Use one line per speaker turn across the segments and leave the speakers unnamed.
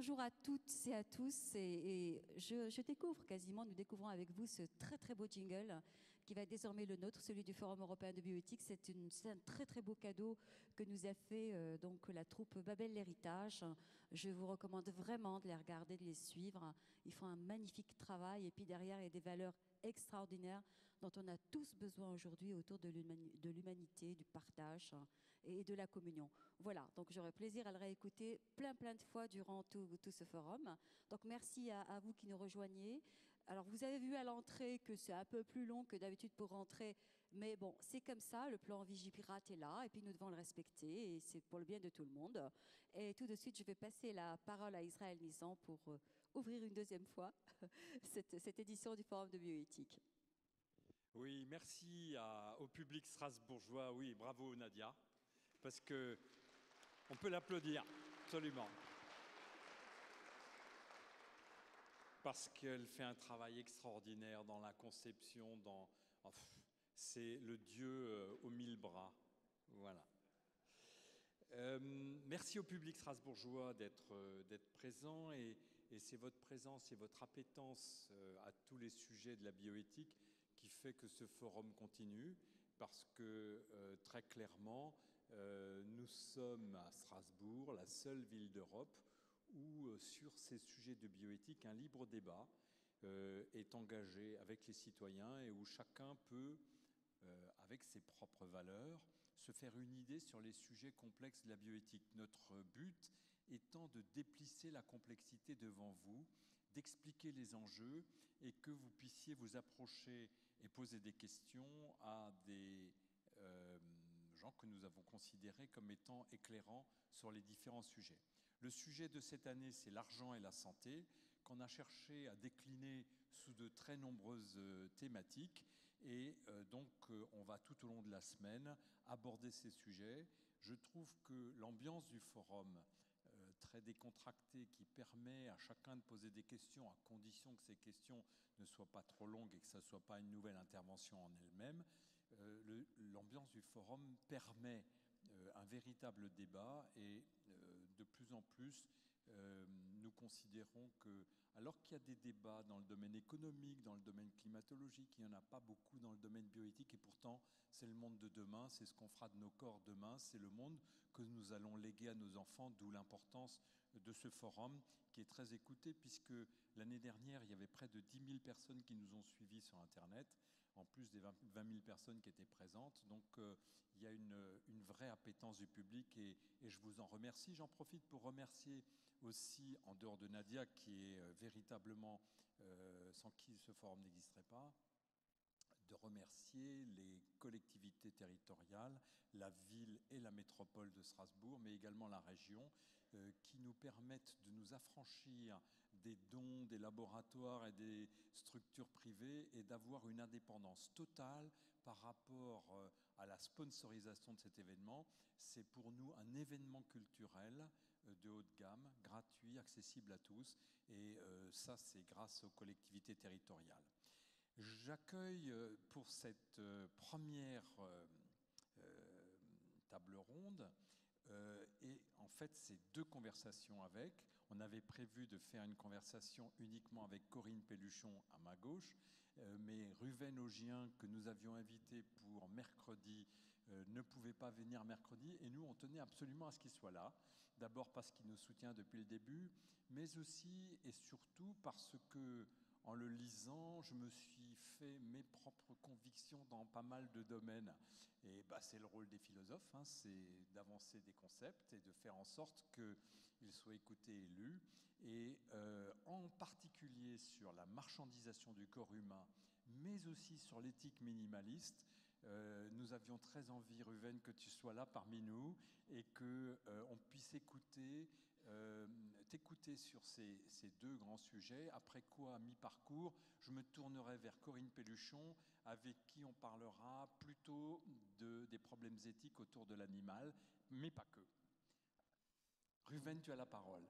bonjour à toutes et à tous. Et je découvre quasiment, nous découvrons avec vous ce très très beau jingle qui va être désormais le nôtre, celui du Forum européen de bioéthique. C'est un très très beau cadeau que nous a fait donc la troupe Babel l'Héritage. Je vous recommande vraiment de les regarder, de les suivre. Ils font un magnifique travail et puis derrière il y a des valeurs extraordinaires dont on a tous besoin aujourd'hui autour de l'humanité, du partage et de la communion. Voilà, donc j'aurai plaisir à le réécouter plein de fois durant tout ce forum. Donc merci à vous qui nous rejoignez. Alors vous avez vu à l'entrée que c'est un peu plus long que d'habitude pour rentrer, mais bon, c'est comme ça, le plan Vigipirate est là et puis nous devons le respecter et c'est pour le bien de tout le monde. Et tout de suite, je vais passer la parole à Israël Nissan pour ouvrir une deuxième fois cette édition du Forum de bioéthique.
Oui, merci au public strasbourgeois. Oui, bravo Nadia, parce que on peut l'applaudir, absolument. Parce qu'elle fait un travail extraordinaire dans la conception, c'est le Dieu aux 1000 bras. Voilà. Merci au public strasbourgeois d'être présent et c'est votre présence et votre appétence à tous les sujets de la bioéthique qui fait que ce forum continue parce que très clairement nous sommes à Strasbourg, la seule ville d'Europe où sur ces sujets de bioéthique un libre débat est engagé avec les citoyens et où chacun peut avec ses propres valeurs, se faire une idée sur les sujets complexes de la bioéthique. Notre but étant de déplisser la complexité devant vous, d'expliquer les enjeux et que vous puissiez vous approcher et poser des questions à des gens que nous avons considérés comme étant éclairants sur les différents sujets. Le sujet de cette année, c'est l'argent et la santé, qu'on a cherché à décliner sous de très nombreuses thématiques. Et donc, on va tout au long de la semaine aborder ces sujets. Je trouve que l'ambiance du forum, très décontractée, qui permet à chacun de poser des questions, à condition que ces questions ne soient pas trop longues et que ça ne soit pas une nouvelle intervention en elle-même, l'ambiance du forum permet un véritable débat et de plus en plus, nous considérons que, alors qu'il y a des débats dans le domaine économique, dans le domaine climatologique, il n'y en a pas beaucoup dans le domaine bioéthique et pourtant c'est le monde de demain, c'est ce qu'on fera de nos corps demain, c'est le monde que nous allons léguer à nos enfants, d'où l'importance de ce forum qui est très écouté puisque l'année dernière il y avait près de 10 000 personnes qui nous ont suivis sur Internet, en plus des 20 000 personnes qui étaient présentes. Donc il y a une vraie appétence du public et je vous en remercie. J'en profite pour remercier aussi, en dehors de Nadia, qui est véritablement, sans qui ce forum n'existerait pas, de remercier les collectivités territoriales, la ville et la métropole de Strasbourg, mais également la région, qui nous permettent de nous affranchir des dons des laboratoires et des structures privées et d'avoir une indépendance totale par rapport à la sponsorisation de cet événement. C'est pour nous un événement culturel de haute gamme, gratuit, accessible à tous, et ça c'est grâce aux collectivités territoriales. J'accueille pour cette première table ronde et en fait c'est deux conversations avec. On avait prévu de faire une conversation uniquement avec Corinne Pelluchon à ma gauche, mais Ruven Augien que nous avions invité pour mercredi ne pouvait pas venir mercredi et nous on tenait absolument à ce qu'il soit là. D'abord parce qu'il nous soutient depuis le début, mais aussi et surtout parce que en le lisant, je me suis fait mes propres convictions dans pas mal de domaines. Et c'est le rôle des philosophes, hein, c'est d'avancer des concepts et de faire en sorte qu'ils soient écoutés et lus. Et en particulier sur la marchandisation du corps humain, mais aussi sur l'éthique minimaliste, nous avions très envie, Ruven, que tu sois là parmi nous et qu'on puisse t'écouter sur ces deux grands sujets, après quoi, à mi-parcours, je me tournerai vers Corinne Pelluchon, avec qui on parlera plutôt des problèmes éthiques autour de l'animal, mais pas que. Ruven, tu as la parole.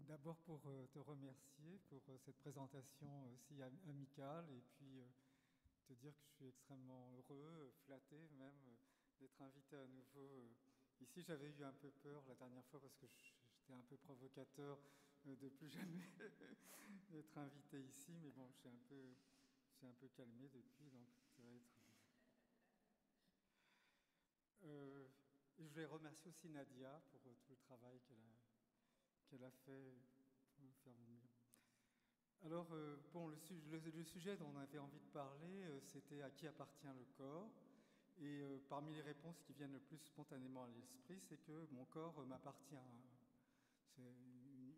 D'abord pour te remercier pour cette présentation si amicale et puis te dire que je suis extrêmement heureux, flatté même d'être invité à nouveau ici. J'avais eu un peu peur la dernière fois parce que j'étais un peu provocateur de plus jamais être invité ici, mais bon, je suis un peu calmé depuis, donc ça va être... Et je voulais remercier aussi Nadia pour tout le travail qu'elle a fait pour me faire venir. Alors, bon, le sujet dont on avait envie de parler, c'était à qui appartient le corps. Et parmi les réponses qui viennent le plus spontanément à l'esprit, c'est que mon corps m'appartient. C'est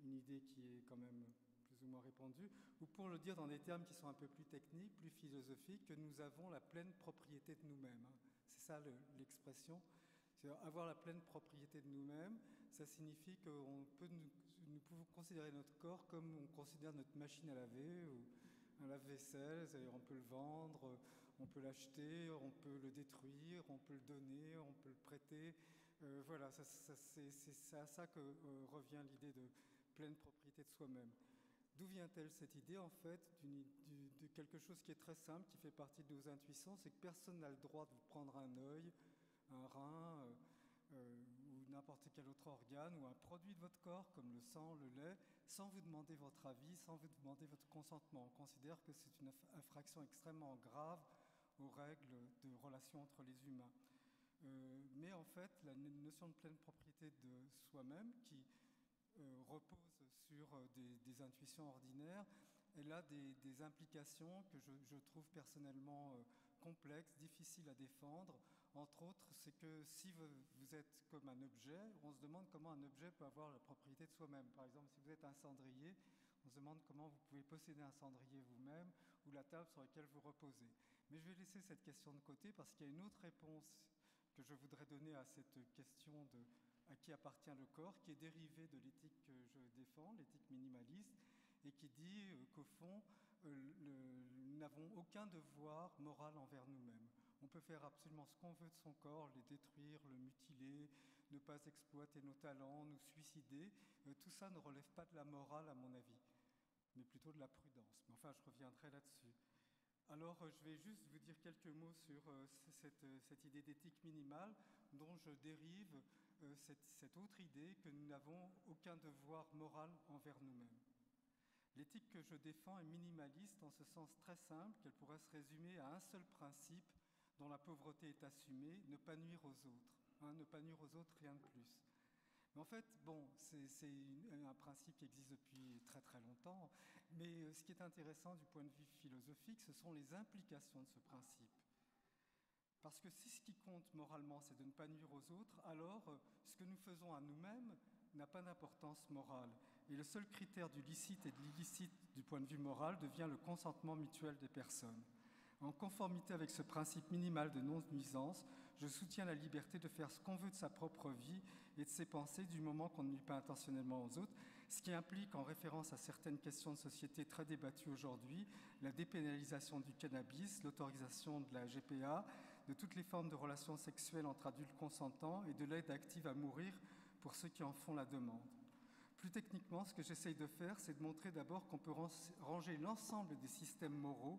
une idée qui est quand même plus ou moins répandue. Ou pour le dire dans des termes qui sont un peu plus techniques, plus philosophiques, que nous avons la pleine propriété de nous-mêmes. C'est ça l'expression. Avoir la pleine propriété de nous-mêmes, ça signifie qu'on peut nous pouvons considérer notre corps comme on considère notre machine à laver ou un lave-vaisselle, c'est-à-dire on peut le vendre, on peut l'acheter, on peut le détruire, on peut le donner, on peut le prêter. Voilà, c'est à ça que revient l'idée de pleine propriété de soi-même. D'où vient-elle cette idée en fait de quelque chose qui est très simple, qui fait partie de nos intuitions, c'est que personne n'a le droit de vous prendre un œil, un rein ou n'importe quel autre organe ou un produit de votre corps comme le sang, le lait, sans vous demander votre avis, sans vous demander votre consentement. On considère que c'est une infraction extrêmement grave aux règles de relation entre les humains. Mais en fait, la notion de pleine propriété de soi-même, qui repose sur des intuitions ordinaires, elle a des implications que je trouve personnellement complexes, difficiles à défendre. Entre autres, c'est que si vous êtes comme un objet, on se demande comment un objet peut avoir la propriété de soi-même. Par exemple, si vous êtes un cendrier, on se demande comment vous pouvez posséder un cendrier vous-même ou la table sur laquelle vous reposez. Mais je vais laisser cette question de côté parce qu'il y a une autre réponse que je voudrais donner à cette question de à qui appartient le corps, qui est dérivée de l'éthique que je défends, l'éthique minimaliste, et qui dit qu'au fond, nous n'avons aucun devoir moral envers nous-mêmes. On peut faire absolument ce qu'on veut de son corps, le détruire, le mutiler, ne pas exploiter nos talents, nous suicider. Tout ça ne relève pas de la morale, à mon avis, mais plutôt de la prudence. Mais enfin, je reviendrai là-dessus. Alors, je vais juste vous dire quelques mots sur cette idée d'éthique minimale dont je dérive cette autre idée que nous n'avons aucun devoir moral envers nous-mêmes. L'éthique que je défends est minimaliste en ce sens très simple qu'elle pourrait se résumer à un seul principe dont la pauvreté est assumée, ne pas nuire aux autres. Ne pas nuire aux autres, rien de plus. Mais en fait, bon, c'est un principe qui existe depuis très très longtemps, mais ce qui est intéressant du point de vue philosophique, ce sont les implications de ce principe. Parce que si ce qui compte moralement, c'est de ne pas nuire aux autres, alors ce que nous faisons à nous-mêmes n'a pas d'importance morale. Et le seul critère du licite et de l'illicite du point de vue moral devient le consentement mutuel des personnes. En conformité avec ce principe minimal de non-nuisance, je soutiens la liberté de faire ce qu'on veut de sa propre vie et de ses pensées du moment qu'on ne nuit pas intentionnellement aux autres, ce qui implique, en référence à certaines questions de société très débattues aujourd'hui, la dépénalisation du cannabis, l'autorisation de la GPA, de toutes les formes de relations sexuelles entre adultes consentants et de l'aide active à mourir pour ceux qui en font la demande. Plus techniquement, ce que j'essaye de faire, c'est de montrer d'abord qu'on peut ranger l'ensemble des systèmes moraux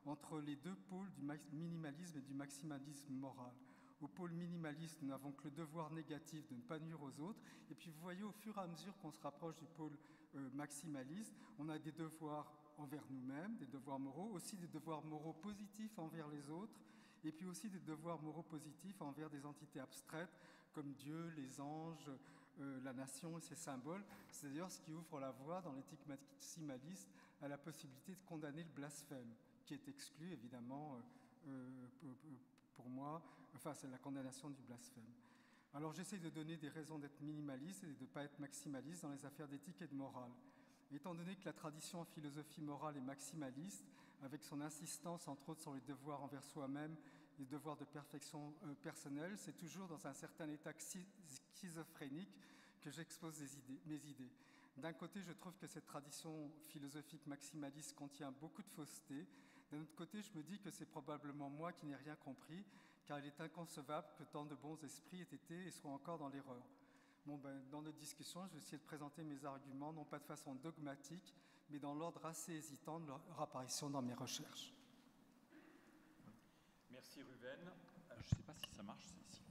entre les deux pôles du minimalisme et du maximalisme moral. Au pôle minimaliste, nous n'avons que le devoir négatif de ne pas nuire aux autres. Et puis vous voyez, au fur et à mesure qu'on se rapproche du pôle maximaliste, on a des devoirs envers nous-mêmes, des devoirs moraux, aussi des devoirs moraux positifs envers les autres, et puis aussi des devoirs moraux positifs envers des entités abstraites comme Dieu, les anges, la nation et ses symboles. C'est d'ailleurs ce qui ouvre la voie dans l'éthique maximaliste à la possibilité de condamner le blasphème, qui est exclu évidemment pour moi, enfin c'est la condamnation du blasphème. Alors j'essaie de donner des raisons d'être minimaliste et de ne pas être maximaliste dans les affaires d'éthique et de morale. Étant donné que la tradition en philosophie morale est maximaliste, avec son insistance entre autres sur les devoirs envers soi-même, les devoirs de perfection personnelle, c'est toujours dans un certain état schizophrénique que j'expose mes idées. D'un côté, je trouve que cette tradition philosophique maximaliste contient beaucoup de fausseté. D'un autre côté, je me dis que c'est probablement moi qui n'ai rien compris, car il est inconcevable que tant de bons esprits aient été et soient encore dans l'erreur. Bon, dans notre discussion, je vais essayer de présenter mes arguments, non pas de façon dogmatique, mais dans l'ordre assez hésitant de leur apparition dans mes recherches.
Merci Ruven. Je ne sais pas si ça marche, ici.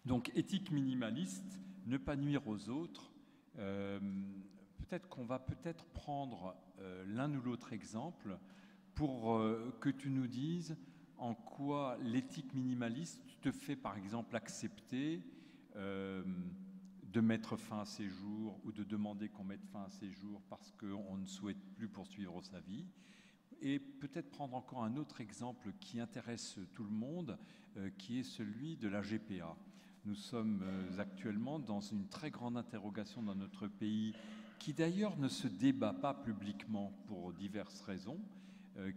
Donc, éthique minimaliste, ne pas nuire aux autres Peut-être qu'on va prendre l'un ou l'autre exemple pour que tu nous dises en quoi l'éthique minimaliste te fait par exemple accepter de mettre fin à ses jours ou de demander qu'on mette fin à ses jours parce qu'on ne souhaite plus poursuivre sa vie. Et peut-être prendre encore un autre exemple qui intéresse tout le monde, qui est celui de la GPA. Nous sommes actuellement dans une très grande interrogation dans notre pays, qui d'ailleurs ne se débat pas publiquement pour diverses raisons,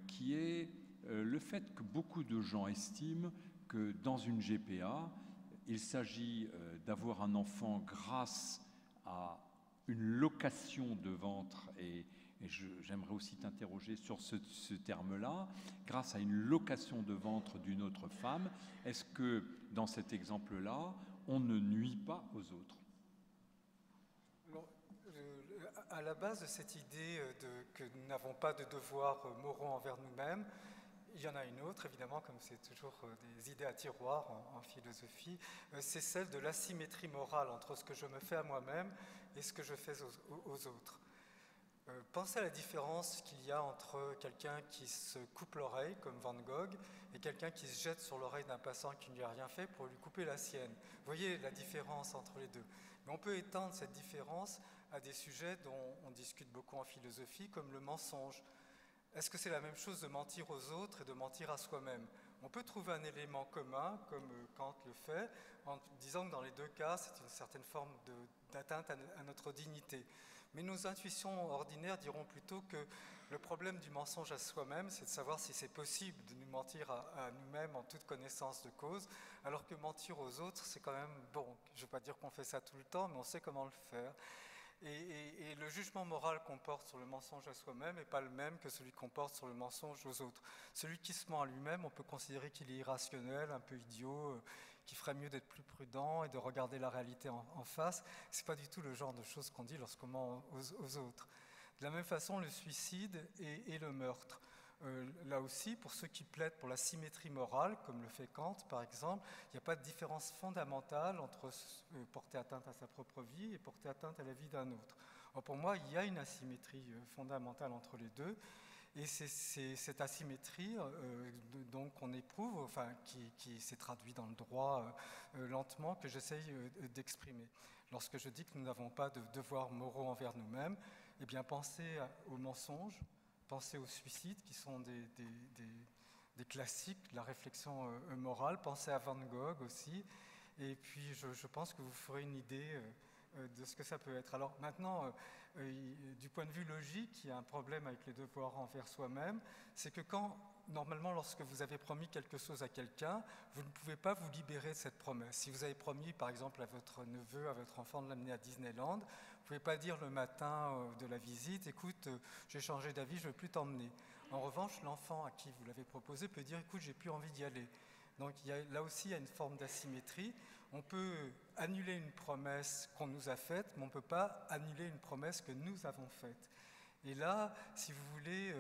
qui est le fait que beaucoup de gens estiment que dans une GPA, il s'agit d'avoir un enfant grâce à une location de ventre, et j'aimerais aussi t'interroger sur ce terme-là, grâce à une location de ventre d'une autre femme. Est-ce que dans cet exemple-là, on ne nuit pas aux autres?
Alors, à la base de cette idée que nous n'avons pas de devoirs moraux envers nous-mêmes, il y en a une autre, évidemment, comme c'est toujours des idées à tiroir en philosophie, c'est celle de l'asymétrie morale entre ce que je me fais à moi-même et ce que je fais aux autres. Pensez à la différence qu'il y a entre quelqu'un qui se coupe l'oreille, comme Van Gogh, et quelqu'un qui se jette sur l'oreille d'un passant qui ne lui a rien fait pour lui couper la sienne. Vous voyez la différence entre les deux. Mais on peut étendre cette différence à des sujets dont on discute beaucoup en philosophie, comme le mensonge. Est-ce que c'est la même chose de mentir aux autres et de mentir à soi-même? On peut trouver un élément commun, comme Kant le fait, en disant que dans les deux cas, c'est une certaine forme d'atteinte à notre dignité. Mais nos intuitions ordinaires diront plutôt que le problème du mensonge à soi-même, c'est de savoir si c'est possible de nous mentir à nous-mêmes en toute connaissance de cause, alors que mentir aux autres, c'est quand même, bon, je ne veux pas dire qu'on fait ça tout le temps, mais on sait comment le faire. Et le jugement moral qu'on porte sur le mensonge à soi-même n'est pas le même que celui qu'on porte sur le mensonge aux autres. Celui qui se ment à lui-même, on peut considérer qu'il est irrationnel, un peu idiot, qu'il ferait mieux d'être plus prudent et de regarder la réalité en face. Ce n'est pas du tout le genre de choses qu'on dit lorsqu'on ment aux autres. De la même façon, le suicide et le meurtre. Là aussi, pour ceux qui plaident pour la symétrie morale, comme le fait Kant par exemple, il n'y a pas de différence fondamentale entre porter atteinte à sa propre vie et porter atteinte à la vie d'un autre. Or, pour moi, il y a une asymétrie fondamentale entre les deux, et c'est cette asymétrie donc qu'on éprouve, enfin, qui s'est traduite dans le droit lentement, que j'essaye d'exprimer. Lorsque je dis que nous n'avons pas de devoirs moraux envers nous-mêmes, eh bien, pensez aux mensonges, pensez au suicide, qui sont des classiques de la réflexion morale. Pensez à Van Gogh aussi. Et puis, je pense que vous ferez une idée de ce que ça peut être. Alors maintenant, du point de vue logique, il y a un problème avec les devoirs envers soi-même. C'est que normalement, lorsque vous avez promis quelque chose à quelqu'un, vous ne pouvez pas vous libérer de cette promesse. Si vous avez promis, par exemple, à votre neveu, à votre enfant de l'amener à Disneyland, vous ne pouvez pas dire le matin de la visite, écoute, j'ai changé d'avis, je ne veux plus t'emmener. En revanche, l'enfant à qui vous l'avez proposé peut dire, écoute, j'ai plus envie d'y aller. Donc là aussi, il y a une forme d'asymétrie. On peut annuler une promesse qu'on nous a faite, mais on ne peut pas annuler une promesse que nous avons faite. Et là, si vous voulez,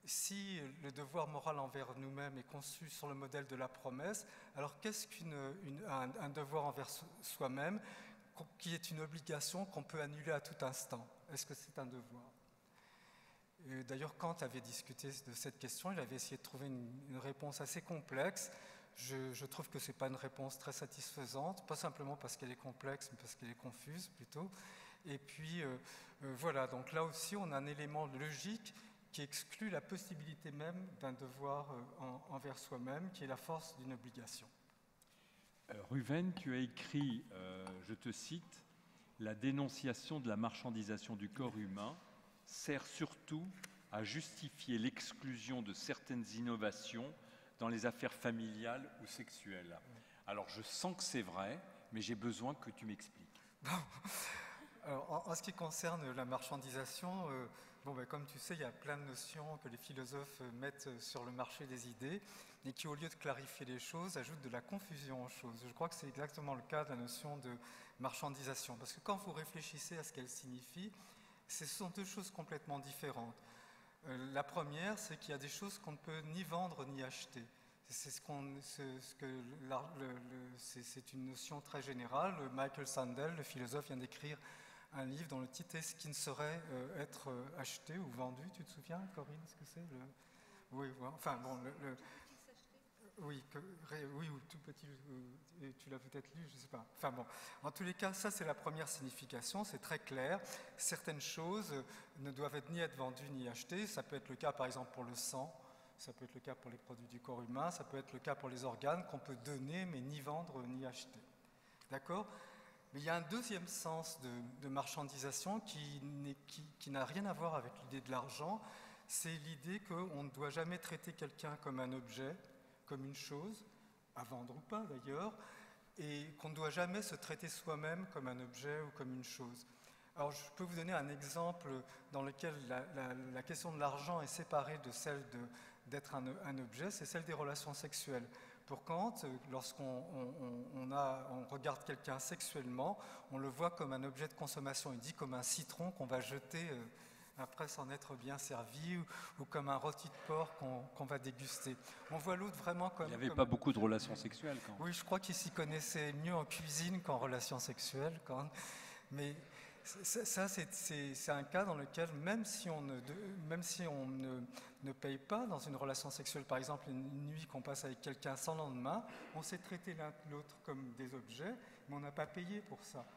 si le devoir moral envers nous-mêmes est conçu sur le modèle de la promesse, alors qu'est-ce qu'un devoir envers soi-même qui est une obligation qu'on peut annuler à tout instant? Est-ce que c'est un devoir? D'ailleurs, Kant avait discuté de cette question, il avait essayé de trouver une réponse assez complexe. Je trouve que ce n'est pas une réponse très satisfaisante, pas simplement parce qu'elle est complexe, mais parce qu'elle est confuse plutôt. Et puis, voilà, donc là aussi, on a un élément logique qui exclut la possibilité même d'un devoir envers soi-même, qui est la force d'une obligation.
Ruven, tu as écrit, je te cite, « La dénonciation de la marchandisation du corps humain sert surtout à justifier l'exclusion de certaines innovations dans les affaires familiales ou sexuelles. » Alors, je sens que c'est vrai, mais j'ai besoin que tu m'expliques.
Alors, en ce qui concerne la marchandisation, comme tu sais, il y a plein de notions que les philosophes mettent sur le marché des idées et qui, au lieu de clarifier les choses, ajoutent de la confusion aux choses. Je crois que c'est exactement le cas de la notion de marchandisation. Parce que quand vous réfléchissez à ce qu'elle signifie, ce sont deux choses complètement différentes. La première, c'est qu'il y a des choses qu'on ne peut ni vendre ni acheter. C'est une notion très générale. Michael Sandel, le philosophe, vient d'écrire un livre dont le titre est « Ce qui ne saurait être acheté ou vendu ». Tu te souviens, Corinne, ce que c'est Oui, enfin bon, oui, oui, ou tout petit, tu l'as peut-être lu, je ne sais pas. Enfin bon, en tous les cas, ça c'est la première signification, c'est très clair. Certaines choses ne doivent ni être vendues ni achetées. Ça peut être le cas par exemple pour le sang, ça peut être le cas pour les produits du corps humain, ça peut être le cas pour les organes qu'on peut donner mais ni vendre ni acheter. D'accord ? Mais il y a un deuxième sens de marchandisation qui n'a rien à voir avec l'idée de l'argent. C'est l'idée qu'on ne doit jamais traiter quelqu'un comme un objet, comme une chose, à vendre ou pas d'ailleurs, et qu'on ne doit jamais se traiter soi-même comme un objet ou comme une chose. Alors je peux vous donner un exemple dans lequel la question de l'argent est séparée de celle d'être un objet, c'est celle des relations sexuelles. Pour Kant, lorsqu'on regarde quelqu'un sexuellement, on le voit comme un objet de consommation. Il dit comme un citron qu'on va jeter après s'en être bien servi, ou comme un rôti de porc qu'on va déguster. On voit l'autre vraiment comme...
Il n'y avait pas beaucoup de relations sexuelles quand même.
Oui, je crois qu'il s'y connaissait mieux en cuisine qu'en relations sexuelles. Mais ça, c'est un cas dans lequel, même si on ne paye pas dans une relation sexuelle, par exemple une nuit qu'on passe avec quelqu'un sans lendemain, on s'est traité l'un l'autre comme des objets, mais on n'a pas payé pour ça.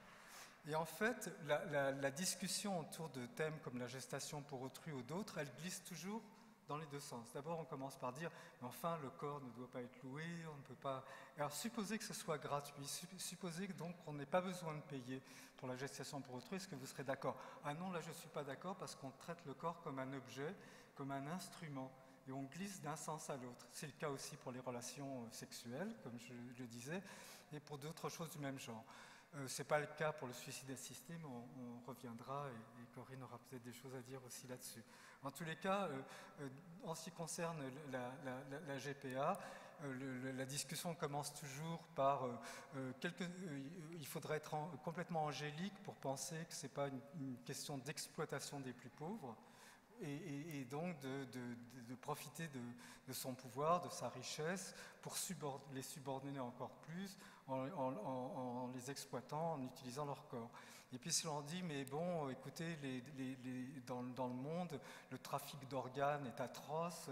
Et en fait, la discussion autour de thèmes comme la gestation pour autrui ou d'autres, elle glisse toujours dans les deux sens. D'abord, on commence par dire, mais enfin, le corps ne doit pas être loué, on ne peut pas... Alors, supposez que ce soit gratuit, supposez donc qu'on n'ait pas besoin de payer pour la gestation pour autrui, est-ce que vous serez d'accord? Ah non, là, je ne suis pas d'accord parce qu'on traite le corps comme un objet, comme un instrument, et on glisse d'un sens à l'autre. C'est le cas aussi pour les relations sexuelles, comme je le disais, et pour d'autres choses du même genre. Ce n'est pas le cas pour le suicide assisté, mais on reviendra et Corinne aura peut-être des choses à dire aussi là-dessus. En tous les cas, en ce qui concerne la GPA, la discussion commence toujours par il faudrait être complètement angélique pour penser que ce n'est pas une question d'exploitation des plus pauvres. Et donc de profiter de son pouvoir, de sa richesse, pour les subordonner encore plus en les exploitant, en utilisant leur corps. Et puis si l'on dit, mais bon, écoutez, dans le monde, le trafic d'organes est atroce,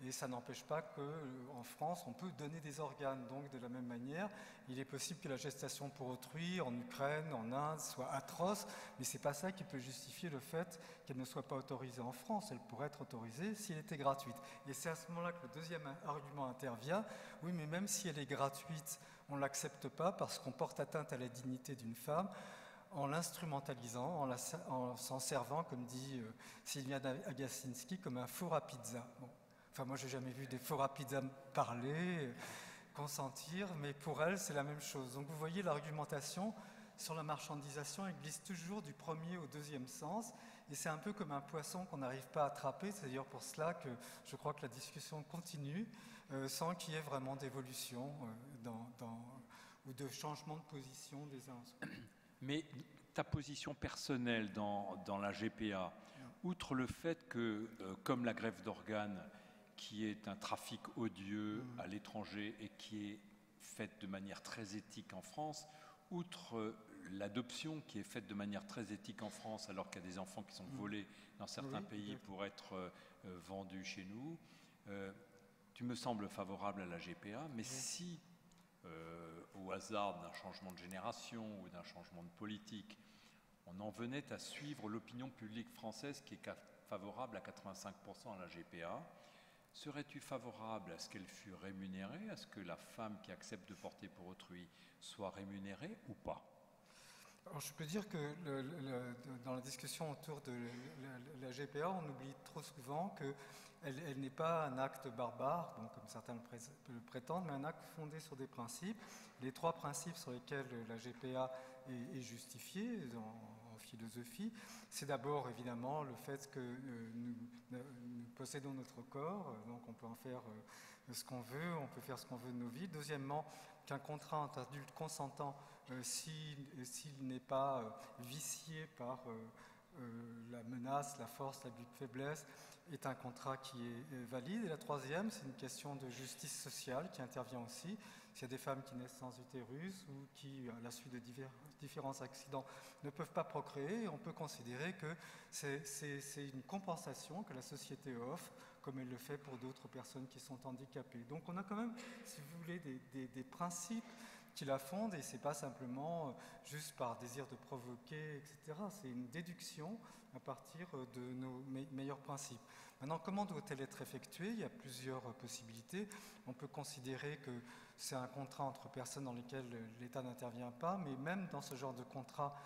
et ça n'empêche pas qu'en France, on peut donner des organes. Donc de la même manière, il est possible que la gestation pour autrui en Ukraine, en Inde, soit atroce, mais ce n'est pas ça qui peut justifier le fait qu'elle ne soit pas autorisée en France. Elle pourrait être autorisée si elle était gratuite. Et c'est à ce moment-là que le deuxième argument intervient. Oui, mais même si elle est gratuite, on ne l'accepte pas parce qu'on porte atteinte à la dignité d'une femme en l'instrumentalisant, en s'en servant, comme dit Sylviane Agacinski, comme un four à pizza. Bon. Enfin, moi, je n'ai jamais vu des fours à pizza parler, consentir, mais pour elle, c'est la même chose. Donc, vous voyez, l'argumentation sur la marchandisation, elle glisse toujours du premier au deuxième sens, et c'est un peu comme un poisson qu'on n'arrive pas à attraper. C'est d'ailleurs pour cela que je crois que la discussion continue, sans qu'il y ait vraiment d'évolution ou de changement de position des uns.
Mais ta position personnelle dans la GPA, outre le fait que, comme la greffe d'organes, qui est un trafic odieux à l'étranger et qui est faite de manière très éthique en France, outre l'adoption qui est faite de manière très éthique en France, alors qu'il y a des enfants qui sont volés dans certains pays pour être vendus chez nous, tu me sembles favorable à la GPA, mais si, au hasard d'un changement de génération ou d'un changement de politique, on en venait à suivre l'opinion publique française qui est favorable à 85% à la GPA, serais-tu favorable à ce qu'elle fût rémunérée, à ce que la femme qui accepte de porter pour autrui soit rémunérée ou pas?
Alors, je peux dire que dans la discussion autour de la GPA, on oublie trop souvent qu'elle n'est pas un acte barbare, bon, comme certains le prétendent, mais un acte fondé sur des principes. Les trois principes sur lesquels la GPA est justifiée en philosophie, c'est d'abord évidemment le fait que nous possédons notre corps, donc on peut en faire ce qu'on veut, on peut faire ce qu'on veut de nos vies. Deuxièmement, qu'un contrat entre adultes consentants, s'il n'est pas vicié par la menace, la force, l'abus de faiblesse est un contrat qui est valide. Et la troisième, c'est une question de justice sociale qui intervient aussi. S'il y a des femmes qui naissent sans utérus ou qui, à la suite de différents accidents, ne peuvent pas procréer, on peut considérer que c'est une compensation que la société offre, comme elle le fait pour d'autres personnes qui sont handicapées. Donc on a quand même, si vous voulez, des principes qui la fondent, et ce n'est pas simplement juste par désir de provoquer, etc. C'est une déduction à partir de nos meilleurs principes. Maintenant, comment doit-elle être effectuée? Il y a plusieurs possibilités. On peut considérer que c'est un contrat entre personnes dans lesquelles l'État n'intervient pas, mais même dans ce genre de contrat,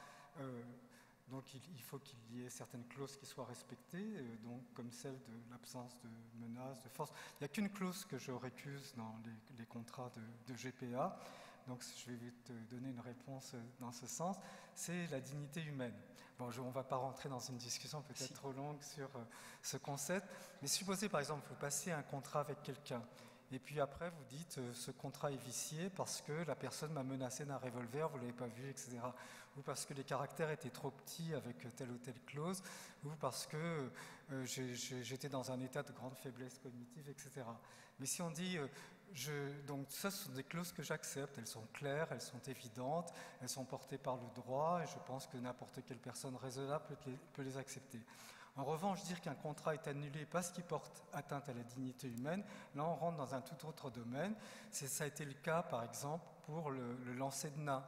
donc il faut qu'il y ait certaines clauses qui soient respectées, donc comme celle de l'absence de menaces, de force. Il n'y a qu'une clause que je récuse dans les contrats de GPA, donc je vais te donner une réponse dans ce sens, c'est la dignité humaine. Bon, on ne va pas rentrer dans une discussion peut-être trop longue sur ce concept, mais supposez par exemple vous passez un contrat avec quelqu'un, et puis après vous dites ce contrat est vicié parce que la personne m'a menacé d'un revolver, vous ne l'avez pas vu, etc. Ou parce que les caractères étaient trop petits avec telle ou telle clause, ou parce que j'étais dans un état de grande faiblesse cognitive, etc. Mais si on dit, donc ça ce sont des clauses que j'accepte, elles sont claires, elles sont évidentes, elles sont portées par le droit, et je pense que n'importe quelle personne raisonnable peut les accepter. En revanche, dire qu'un contrat est annulé parce qu'il porte atteinte à la dignité humaine, là on rentre dans un tout autre domaine. Ça a été le cas par exemple pour le lancer de nains.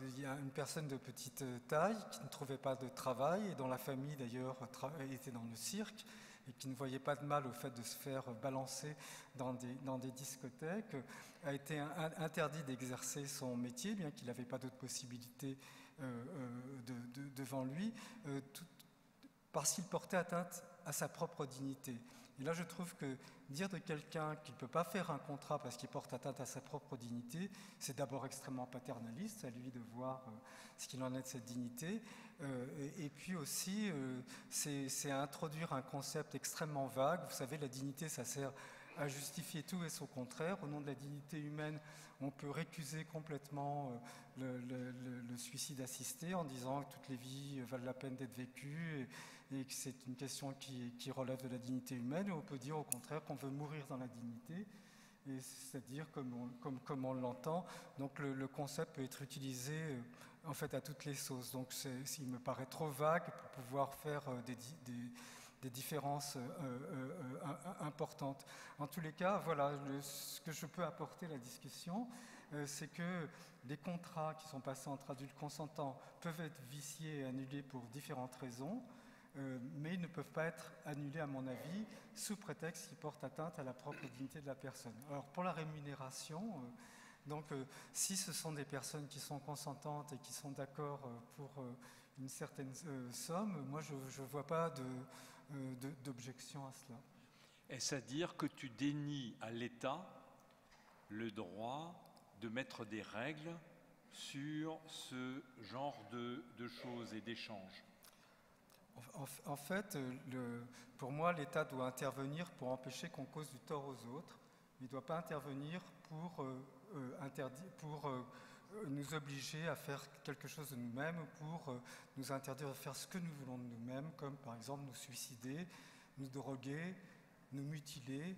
Il y a une personne de petite taille qui ne trouvait pas de travail et dont la famille d'ailleurs était dans le cirque et qui ne voyait pas de mal au fait de se faire balancer dans des discothèques, a été interdit d'exercer son métier, bien qu'il n'avait pas d'autres possibilités devant lui, parce qu'il portait atteinte à sa propre dignité. Et là, je trouve que dire de quelqu'un qu'il ne peut pas faire un contrat parce qu'il porte atteinte à sa propre dignité, c'est d'abord extrêmement paternaliste, c'est à lui de voir ce qu'il en est de cette dignité. Et puis aussi, c'est introduire un concept extrêmement vague. Vous savez, la dignité, ça sert à justifier tout et son contraire. Au nom de la dignité humaine, on peut récuser complètement le suicide assisté en disant que toutes les vies valent la peine d'être vécues et que c'est une question qui relève de la dignité humaine. Et on peut dire au contraire qu'on veut mourir dans la dignité, c'est-à-dire comme on l'entend. Donc le concept peut être utilisé en fait à toutes les sauces. Donc il me paraît trop vague pour pouvoir faire des différences importantes. En tous les cas, voilà, ce que je peux apporter à la discussion, c'est que les contrats qui sont passés entre adultes consentants peuvent être viciés et annulés pour différentes raisons, mais ils ne peuvent pas être annulés, à mon avis, sous prétexte qu'ils portent atteinte à la propre dignité de la personne. Alors, pour la rémunération, si ce sont des personnes qui sont consentantes et qui sont d'accord pour une certaine somme, moi, je ne vois pas d'objection à cela.
Est-ce à dire que tu dénies à l'État le droit de mettre des règles sur ce genre de choses et d'échanges?
En fait, pour moi, l'État doit intervenir pour empêcher qu'on cause du tort aux autres. Il ne doit pas intervenir pour nous obliger à faire quelque chose de nous-mêmes, pour nous interdire de faire ce que nous voulons de nous-mêmes, comme par exemple nous suicider, nous droguer, nous mutiler,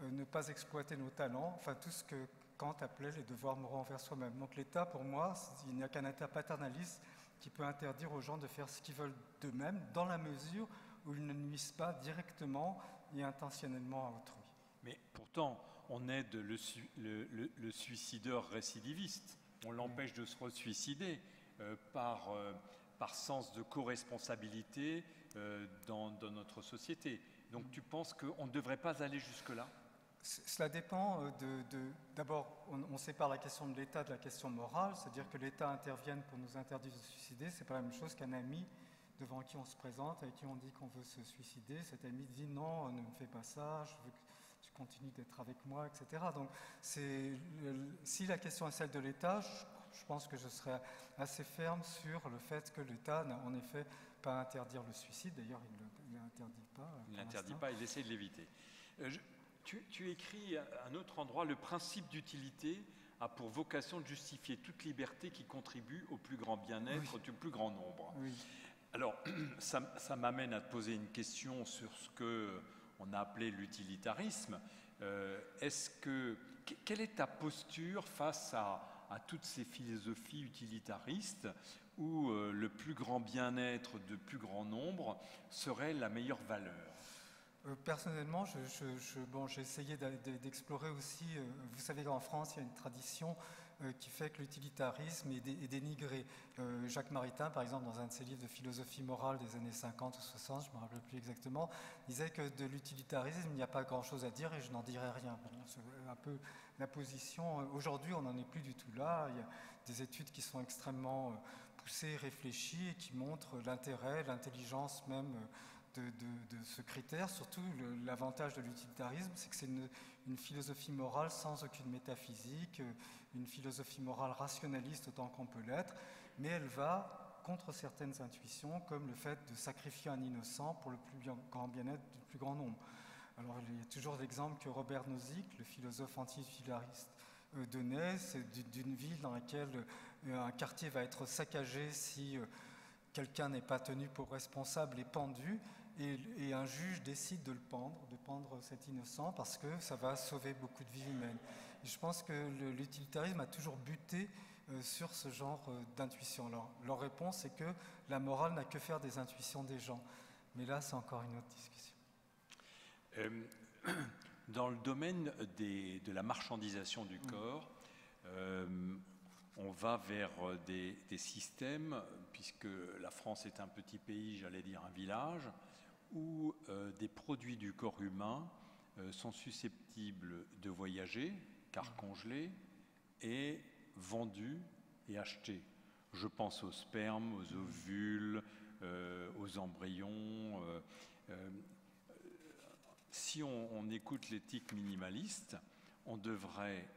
ne pas exploiter nos talents, enfin tout ce que Kant appelait les devoirs moraux envers soi-même. Donc l'État, pour moi, il n'y a qu'un État paternaliste qui peut interdire aux gens de faire ce qu'ils veulent d'eux-mêmes, dans la mesure où ils ne nuisent pas directement et intentionnellement à autrui.
Mais pourtant, on aide le suicideur récidiviste. On l'empêche de se re-suicider par sens de co-responsabilité dans notre société. Donc tu penses qu'on ne devrait pas aller jusque-là?
Cela dépend d'abord, on sépare la question de l'État de la question morale, c'est-à-dire que l'État intervienne pour nous interdire de se suicider, c'est pas la même chose qu'un ami devant qui on se présente, avec qui on dit qu'on veut se suicider. Cet ami dit non, ne me fais pas ça, je veux que tu continues d'être avec moi, etc. Donc si la question est celle de l'État, je pense que je serais assez ferme sur le fait que l'État n'a en effet pas à interdire le suicide. D'ailleurs, il ne l'interdit pas.
Il ne l'interdit pas, il essaie de l'éviter. Tu écris à un autre endroit, le principe d'utilité a pour vocation de justifier toute liberté qui contribue au plus grand bien-être du plus grand nombre.
Oui.
Alors, ça m'amène à te poser une question sur ce qu'on a appelé l'utilitarisme. Quelle est ta posture face à toutes ces philosophies utilitaristes où le plus grand bien-être de plus grand nombre serait la meilleure valeur?
Personnellement, j'ai essayé d'explorer aussi, vous savez qu'en France, il y a une tradition qui fait que l'utilitarisme est dénigré. Jacques Maritain, par exemple, dans un de ses livres de philosophie morale des années 50 ou 60, je ne me rappelle plus exactement, disait que de l'utilitarisme, il n'y a pas grand-chose à dire et je n'en dirai rien. Bon, c'est un peu la position. Aujourd'hui, on n'en est plus du tout là. Il y a des études qui sont extrêmement poussées, réfléchies et qui montrent l'intérêt, l'intelligence même de ce critère. Surtout, l'avantage de l'utilitarisme, c'est que c'est une philosophie morale sans aucune métaphysique, une philosophie morale rationaliste autant qu'on peut l'être, mais elle va contre certaines intuitions, comme le fait de sacrifier un innocent pour le plus grand bien-être du plus grand nombre. Alors, il y a toujours l'exemple que Robert Nozick, le philosophe anti-utilitariste, donnait, c'est d'une ville dans laquelle un quartier va être saccagé si quelqu'un n'est pas tenu pour responsable et pendu, et un juge décide de pendre cet innocent parce que ça va sauver beaucoup de vies humaines. Et je pense que l'utilitarisme a toujours buté sur ce genre d'intuition. Alors, leur réponse est que la morale n'a que faire des intuitions des gens. Mais là, c'est encore une autre discussion.
Dans le domaine de la marchandisation du corps, on va vers des systèmes, puisque la France est un petit pays, j'allais dire un village, où des produits du corps humain sont susceptibles de voyager, car congelés, et vendus et achetés. Je pense aux spermes, aux ovules, aux embryons. Si on écoute l'éthique minimaliste, on devrait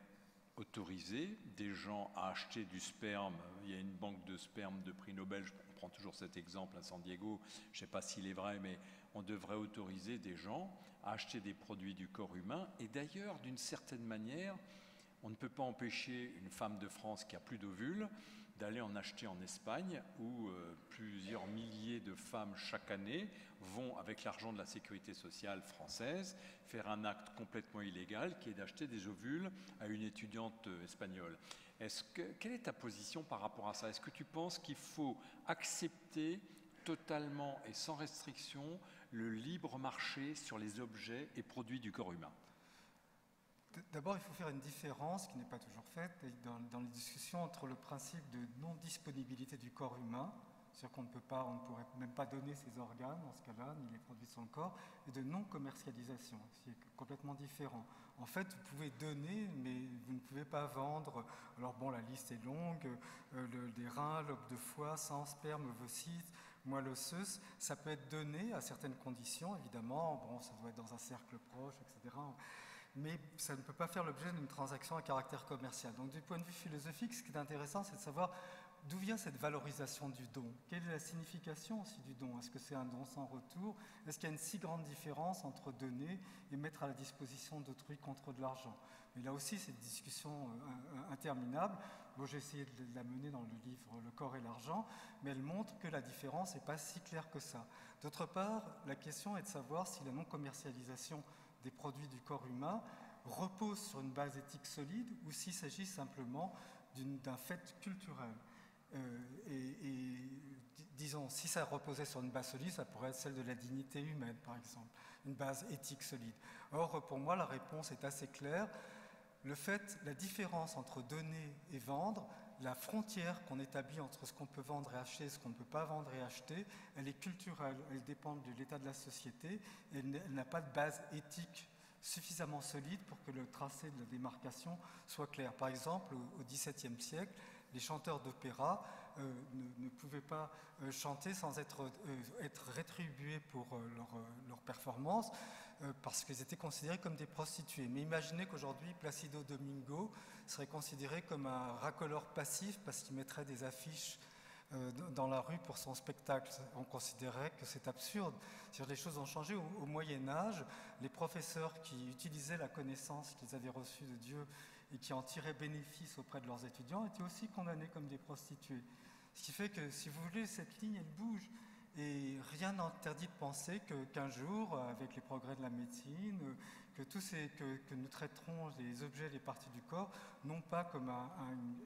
autoriser des gens à acheter du sperme. Il y a une banque de sperme de prix Nobel, on prend toujours cet exemple à San Diego, je ne sais pas s'il est vrai, mais on devrait autoriser des gens à acheter des produits du corps humain. Et d'ailleurs, d'une certaine manière, on ne peut pas empêcher une femme de France qui a plus d'ovules d'aller en acheter en Espagne, où plusieurs milliers de femmes chaque année vont, avec l'argent de la sécurité sociale française, faire un acte complètement illégal qui est d'acheter des ovules à une étudiante espagnole. Quelle est ta position par rapport à ça? Est-ce que tu penses qu'il faut accepter totalement et sans restriction le libre marché sur les objets et produits du corps humain?
D'abord, il faut faire une différence qui n'est pas toujours faite dans les discussions entre le principe de non-disponibilité du corps humain, c'est-à-dire qu'on ne pourrait même pas donner ses organes dans ce cas-là, ni les produits de son corps, et de non-commercialisation, ce qui est complètement différent. En fait, vous pouvez donner, mais vous ne pouvez pas vendre. Alors bon, la liste est longue, des reins, lobe de foie, sang, sperme, ovocytes, moelle osseuse, ça peut être donné à certaines conditions, évidemment, bon, ça doit être dans un cercle proche, etc., mais ça ne peut pas faire l'objet d'une transaction à caractère commercial. Donc du point de vue philosophique, ce qui est intéressant, c'est de savoir d'où vient cette valorisation du don. Quelle est la signification aussi du don? Est-ce que c'est un don sans retour? Est-ce qu'il y a une si grande différence entre donner et mettre à la disposition d'autrui contre de l'argent? Mais là aussi, c'est une discussion interminable. Moi, j'ai essayé de la mener dans le livre Le corps et l'argent, mais elle montre que la différence n'est pas si claire que ça. D'autre part, la question est de savoir si la non-commercialisation des produits du corps humain repose sur une base éthique solide ou s'il s'agit simplement d'un fait culturel. Disons, si ça reposait sur une base solide, ça pourrait être celle de la dignité humaine, par exemple, une base éthique solide. Or, pour moi, la réponse est assez claire. La différence entre donner et vendre, la frontière qu'on établit entre ce qu'on peut vendre et acheter et ce qu'on ne peut pas vendre et acheter, elle est culturelle, elle dépend de l'état de la société, et elle n'a pas de base éthique suffisamment solide pour que le tracé de la démarcation soit clair. Par exemple, au XVIIe siècle, les chanteurs d'opéra ne pouvaient pas chanter sans être rétribués pour leur performance, parce qu'ils étaient considérés comme des prostituées. Mais imaginez qu'aujourd'hui, Placido Domingo serait considéré comme un racoleur passif parce qu'il mettrait des affiches dans la rue pour son spectacle. On considérait que c'est absurde. Les choses ont changé. Au Moyen-Âge, les professeurs qui utilisaient la connaissance qu'ils avaient reçue de Dieu et qui en tiraient bénéfice auprès de leurs étudiants étaient aussi condamnés comme des prostituées. Ce qui fait que, si vous voulez, cette ligne, elle bouge. Et rien n'interdit de penser qu'un jour, avec les progrès de la médecine, que nous traiterons les objets, les parties du corps, non pas comme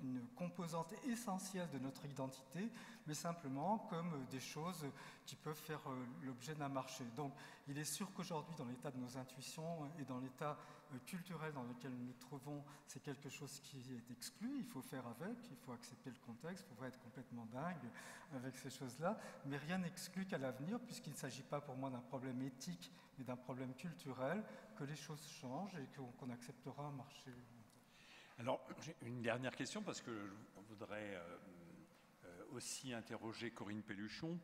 une composante essentielle de notre identité, mais simplement comme des choses qui peuvent faire l'objet d'un marché. Donc, il est sûr qu'aujourd'hui, dans l'état de nos intuitions et dans l'état culturel dans lequel nous nous trouvons, c'est quelque chose qui est exclu, il faut faire avec, il faut accepter le contexte, il faut pas être complètement dingue avec ces choses-là, mais rien n'exclut qu'à l'avenir, puisqu'il ne s'agit pas pour moi d'un problème éthique, mais d'un problème culturel, que les choses changent et qu'on acceptera un marché.
Alors, j'ai une dernière question, parce que je voudrais aussi interroger Corinne Pelluchon.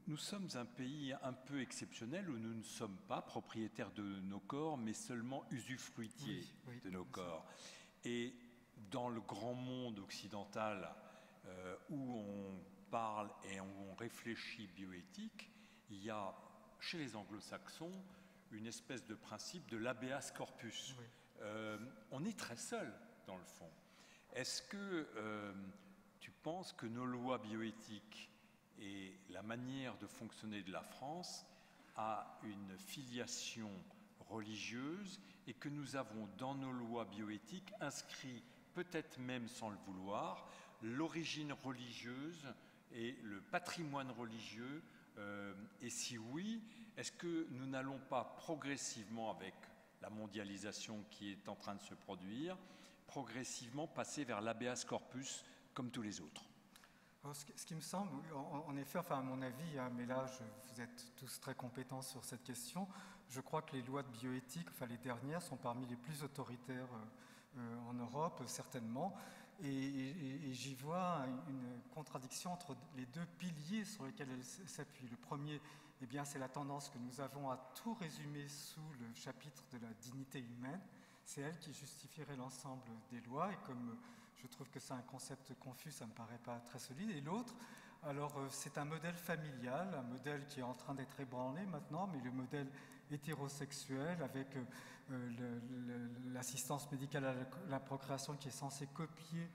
Nous sommes un pays un peu exceptionnel où nous ne sommes pas propriétaires de nos corps, mais seulement usufruitiers de nos corps. Et dans le grand monde occidental où on parle et où on réfléchit bioéthique, il y a chez les anglo-saxons une espèce de principe de l'habeas corpus.
Oui.
On est très seul dans le fond. Est-ce que tu penses que nos lois bioéthiques et la manière de fonctionner de la France a une filiation religieuse et que nous avons dans nos lois bioéthiques inscrit, peut-être même sans le vouloir, l'origine religieuse et le patrimoine religieux et si oui, est-ce que nous n'allons pas progressivement, avec la mondialisation qui est en train de se produire, progressivement passer vers l'habeas corpus comme tous les autres?
Alors, ce qui me semble, en effet, enfin à mon avis, hein, mais là vous êtes tous très compétents sur cette question, je crois que les lois de bioéthique, enfin les dernières, sont parmi les plus autoritaires en Europe, certainement, et j'y vois une contradiction entre les deux piliers sur lesquels elles s'appuient. Le premier, eh bien, c'est la tendance que nous avons à tout résumer sous le chapitre de la dignité humaine. C'est elle qui justifierait l'ensemble des lois, et comme je trouve que c'est un concept confus, ça ne me paraît pas très solide. Et l'autre, alors c'est un modèle familial, un modèle qui est en train d'être ébranlé maintenant, mais le modèle hétérosexuel avec l'assistance médicale à la procréation qui est censée copier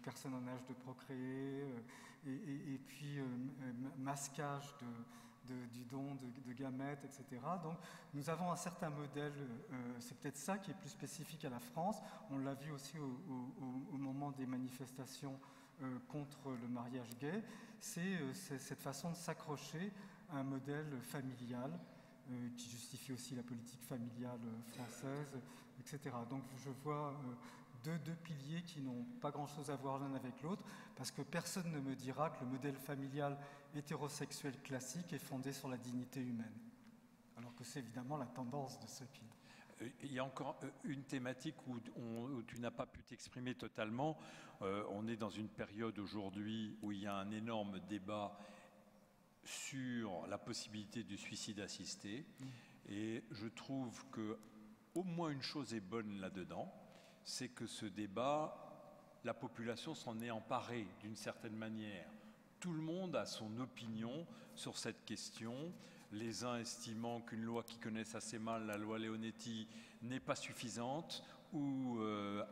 personne en âge de procréer, et puis masquage du don de gamètes, etc. Donc nous avons un certain modèle, c'est peut-être ça qui est plus spécifique à la France. On l'a vu aussi au moment des manifestations contre le mariage gay. C'est cette façon de s'accrocher à un modèle familial qui justifie aussi la politique familiale française, etc. Donc je vois deux piliers qui n'ont pas grand-chose à voir l'un avec l'autre, parce que personne ne me dira que le modèle familial hétérosexuel classique est fondé sur la dignité humaine, alors que c'est évidemment la tendance de ce qui...
Il y a encore une thématique où tu n'as pas pu t'exprimer totalement. On est dans une période aujourd'hui où il y a un énorme débat sur la possibilité du suicide assisté. Et je trouve que au moins une chose est bonne là-dedans, c'est que ce débat, la population s'en est emparée d'une certaine manière. Tout le monde a son opinion sur cette question, les uns estimant qu'une loi qui connaissent assez mal, la loi Leonetti, n'est pas suffisante ou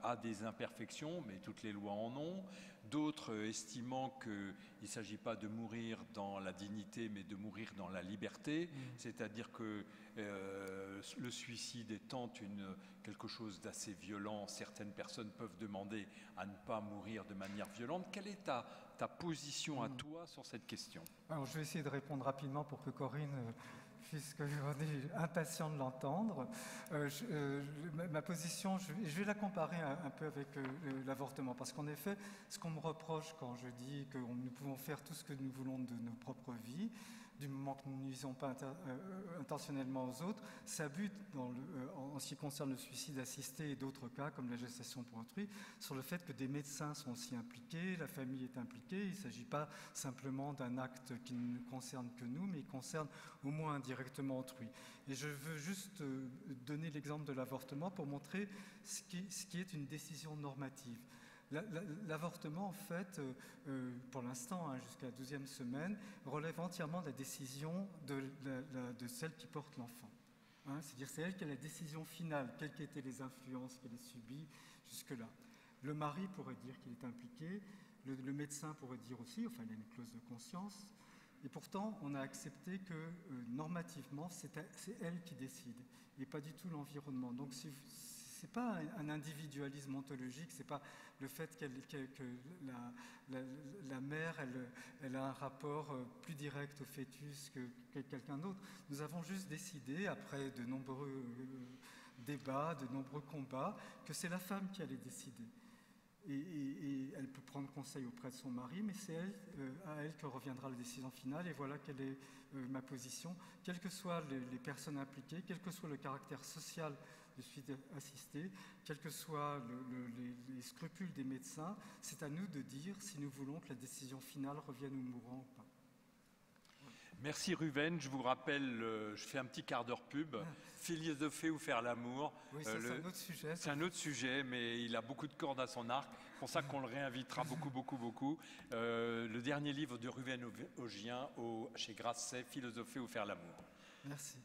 a des imperfections, mais toutes les lois en ont. D'autres estimant qu'il ne s'agit pas de mourir dans la dignité, mais de mourir dans la liberté, c'est-à-dire que le suicide étant quelque chose d'assez violent, certaines personnes peuvent demander à ne pas mourir de manière violente. Quelle est ta position à toi sur cette question?
Alors, je vais essayer de répondre rapidement pour que Corinne, puisque on est impatient de l'entendre. Ma position, je vais la comparer un peu avec l'avortement, parce qu'en effet, ce qu'on me reproche quand je dis que nous pouvons faire tout ce que nous voulons de nos propres vies, du moment que nous ne nuisons pas intentionnellement aux autres, ça bute en ce qui concerne le suicide assisté et d'autres cas comme la gestation pour autrui, sur le fait que des médecins sont aussi impliqués, la famille est impliquée. Il ne s'agit pas simplement d'un acte qui ne concerne que nous, mais il concerne au moins indirectement autrui. Et je veux juste donner l'exemple de l'avortement pour montrer ce qui est une décision normative. L'avortement, en fait, pour l'instant, hein, jusqu'à la 12e semaine, relève entièrement de la décision de celle qui porte l'enfant. Hein, c'est-à-dire c'est elle qui a la décision finale, quelles qu'étaient les influences qu'elle a subies jusque-là. Le mari pourrait dire qu'il est impliqué, le médecin pourrait dire aussi, enfin il y a une clause de conscience, et pourtant on a accepté que normativement c'est elle qui décide, et pas du tout l'environnement. Donc c'est pas un individualisme ontologique, c'est pas le fait que la mère elle a un rapport plus direct au fœtus que quelqu'un d'autre. Nous avons juste décidé, après de nombreux débats, de nombreux combats, que c'est la femme qui allait décider. Et elle peut prendre conseil auprès de son mari, mais c'est à elle que reviendra la décision finale. Et voilà quelle est ma position. Quelles que soient les personnes impliquées, quel que soit le caractère social du suivi assisté, quels que soient les scrupules des médecins, c'est à nous de dire si nous voulons que la décision finale revienne au mourant ou pas.
Merci Ruven, je vous rappelle, je fais un petit quart d'heure pub, philosopher ou faire l'amour.
Oui, c'est un autre sujet.
C'est un autre sujet, mais il a beaucoup de cordes à son arc, c'est pour ça qu'on le réinvitera beaucoup. Le dernier livre de Ruven Augien chez Grasset, philosopher ou faire l'amour.
Merci.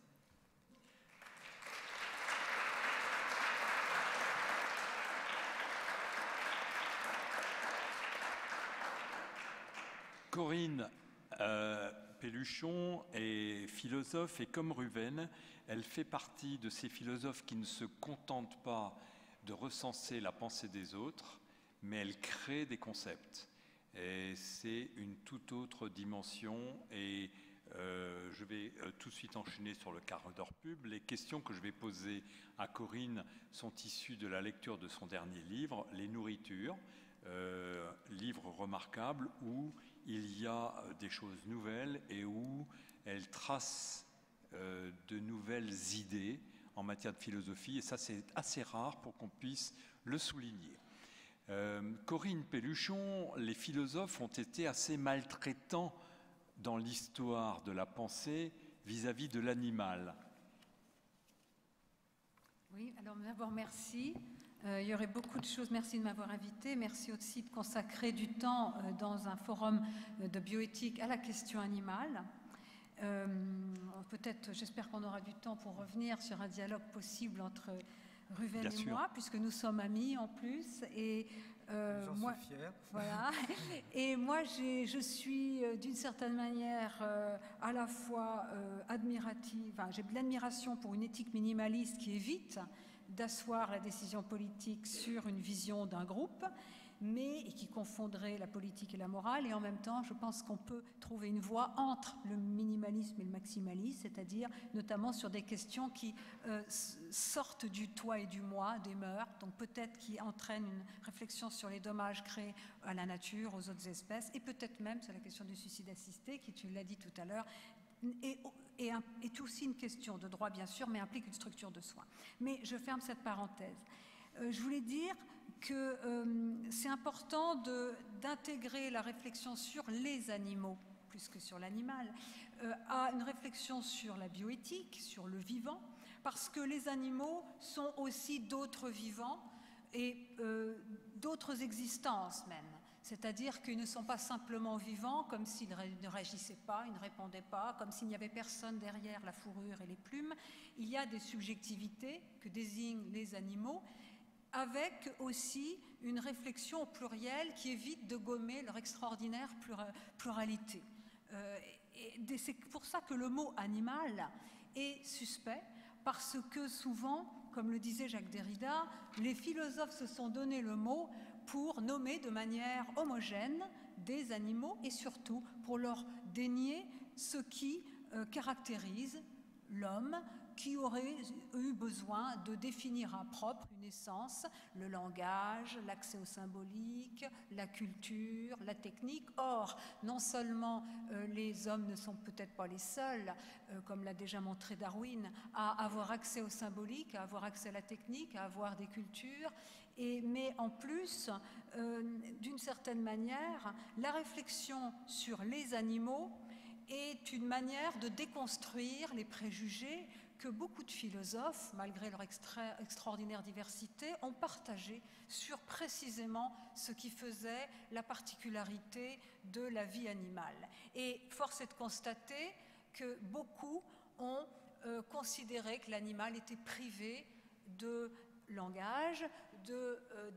Corinne Pelluchon est philosophe et comme Ruven, elle fait partie de ces philosophes qui ne se contentent pas de recenser la pensée des autres, mais elle crée des concepts. Et c'est une toute autre dimension et je vais tout de suite enchaîner sur le quart d'heure pub. Les questions que je vais poser à Corinne sont issues de la lecture de son dernier livre, Les nourritures, livre remarquable où il y a des choses nouvelles et où elle trace de nouvelles idées en matière de philosophie, et ça c'est assez rare pour qu'on puisse le souligner. Corinne Pelluchon, les philosophes ont été assez maltraitants dans l'histoire de la pensée vis-à-vis de l'animal.
Oui, alors d'abord merci. Il y aurait beaucoup de choses. Merci de m'avoir invité. Merci aussi de consacrer du temps dans un forum de bioéthique à la question animale. Peut-être, j'espère qu'on aura du temps pour revenir sur un dialogue possible entre Ruven et moi, puisque nous sommes amis en plus. Et
j'en suis fière.
Voilà. Et moi, je suis d'une certaine manière à la fois admirative. Enfin, j'ai de l'admiration pour une éthique minimaliste qui évite d'asseoir la décision politique sur une vision d'un groupe, et qui confondrait la politique et la morale. Et en même temps, je pense qu'on peut trouver une voie entre le minimalisme et le maximalisme, c'est-à-dire notamment sur des questions qui sortent du toi et du moi, des mœurs, donc peut-être qui entraînent une réflexion sur les dommages créés à la nature, aux autres espèces, et peut-être même sur la question du suicide assisté, qui, tu l'as dit tout à l'heure, est aussi une question de droit, bien sûr, mais implique une structure de soins. Mais je ferme cette parenthèse. Je voulais dire que c'est important d'intégrer la réflexion sur les animaux, plus que sur l'animal, à une réflexion sur la bioéthique, sur le vivant, parce que les animaux sont aussi d'autres vivants et d'autres existences même. C'est-à-dire qu'ils ne sont pas simplement vivants comme s'ils ne réagissaient pas, ils ne répondaient pas, comme s'il n'y avait personne derrière la fourrure et les plumes. Il y a des subjectivités que désignent les animaux, avec aussi une réflexion au pluriel qui évite de gommer leur extraordinaire pluralité. Et c'est pour ça que le mot animal est suspect, parce que souvent, comme le disait Jacques Derrida, les philosophes se sont donné le mot pour nommer de manière homogène des animaux et surtout pour leur dénier ce qui caractérise l'homme, qui aurait eu besoin de définir à propre une essence, le langage, l'accès au symbolique, la culture, la technique. Or, non seulement les hommes ne sont peut-être pas les seuls, comme l'a déjà montré Darwin, à avoir accès au symbolique, à avoir accès à la technique, à avoir des cultures, mais en plus, d'une certaine manière, la réflexion sur les animaux est une manière de déconstruire les préjugés que beaucoup de philosophes, malgré leur extraordinaire diversité, ont partagé sur précisément ce qui faisait la particularité de la vie animale. Et force est de constater que beaucoup ont considéré que l'animal était privé de langage,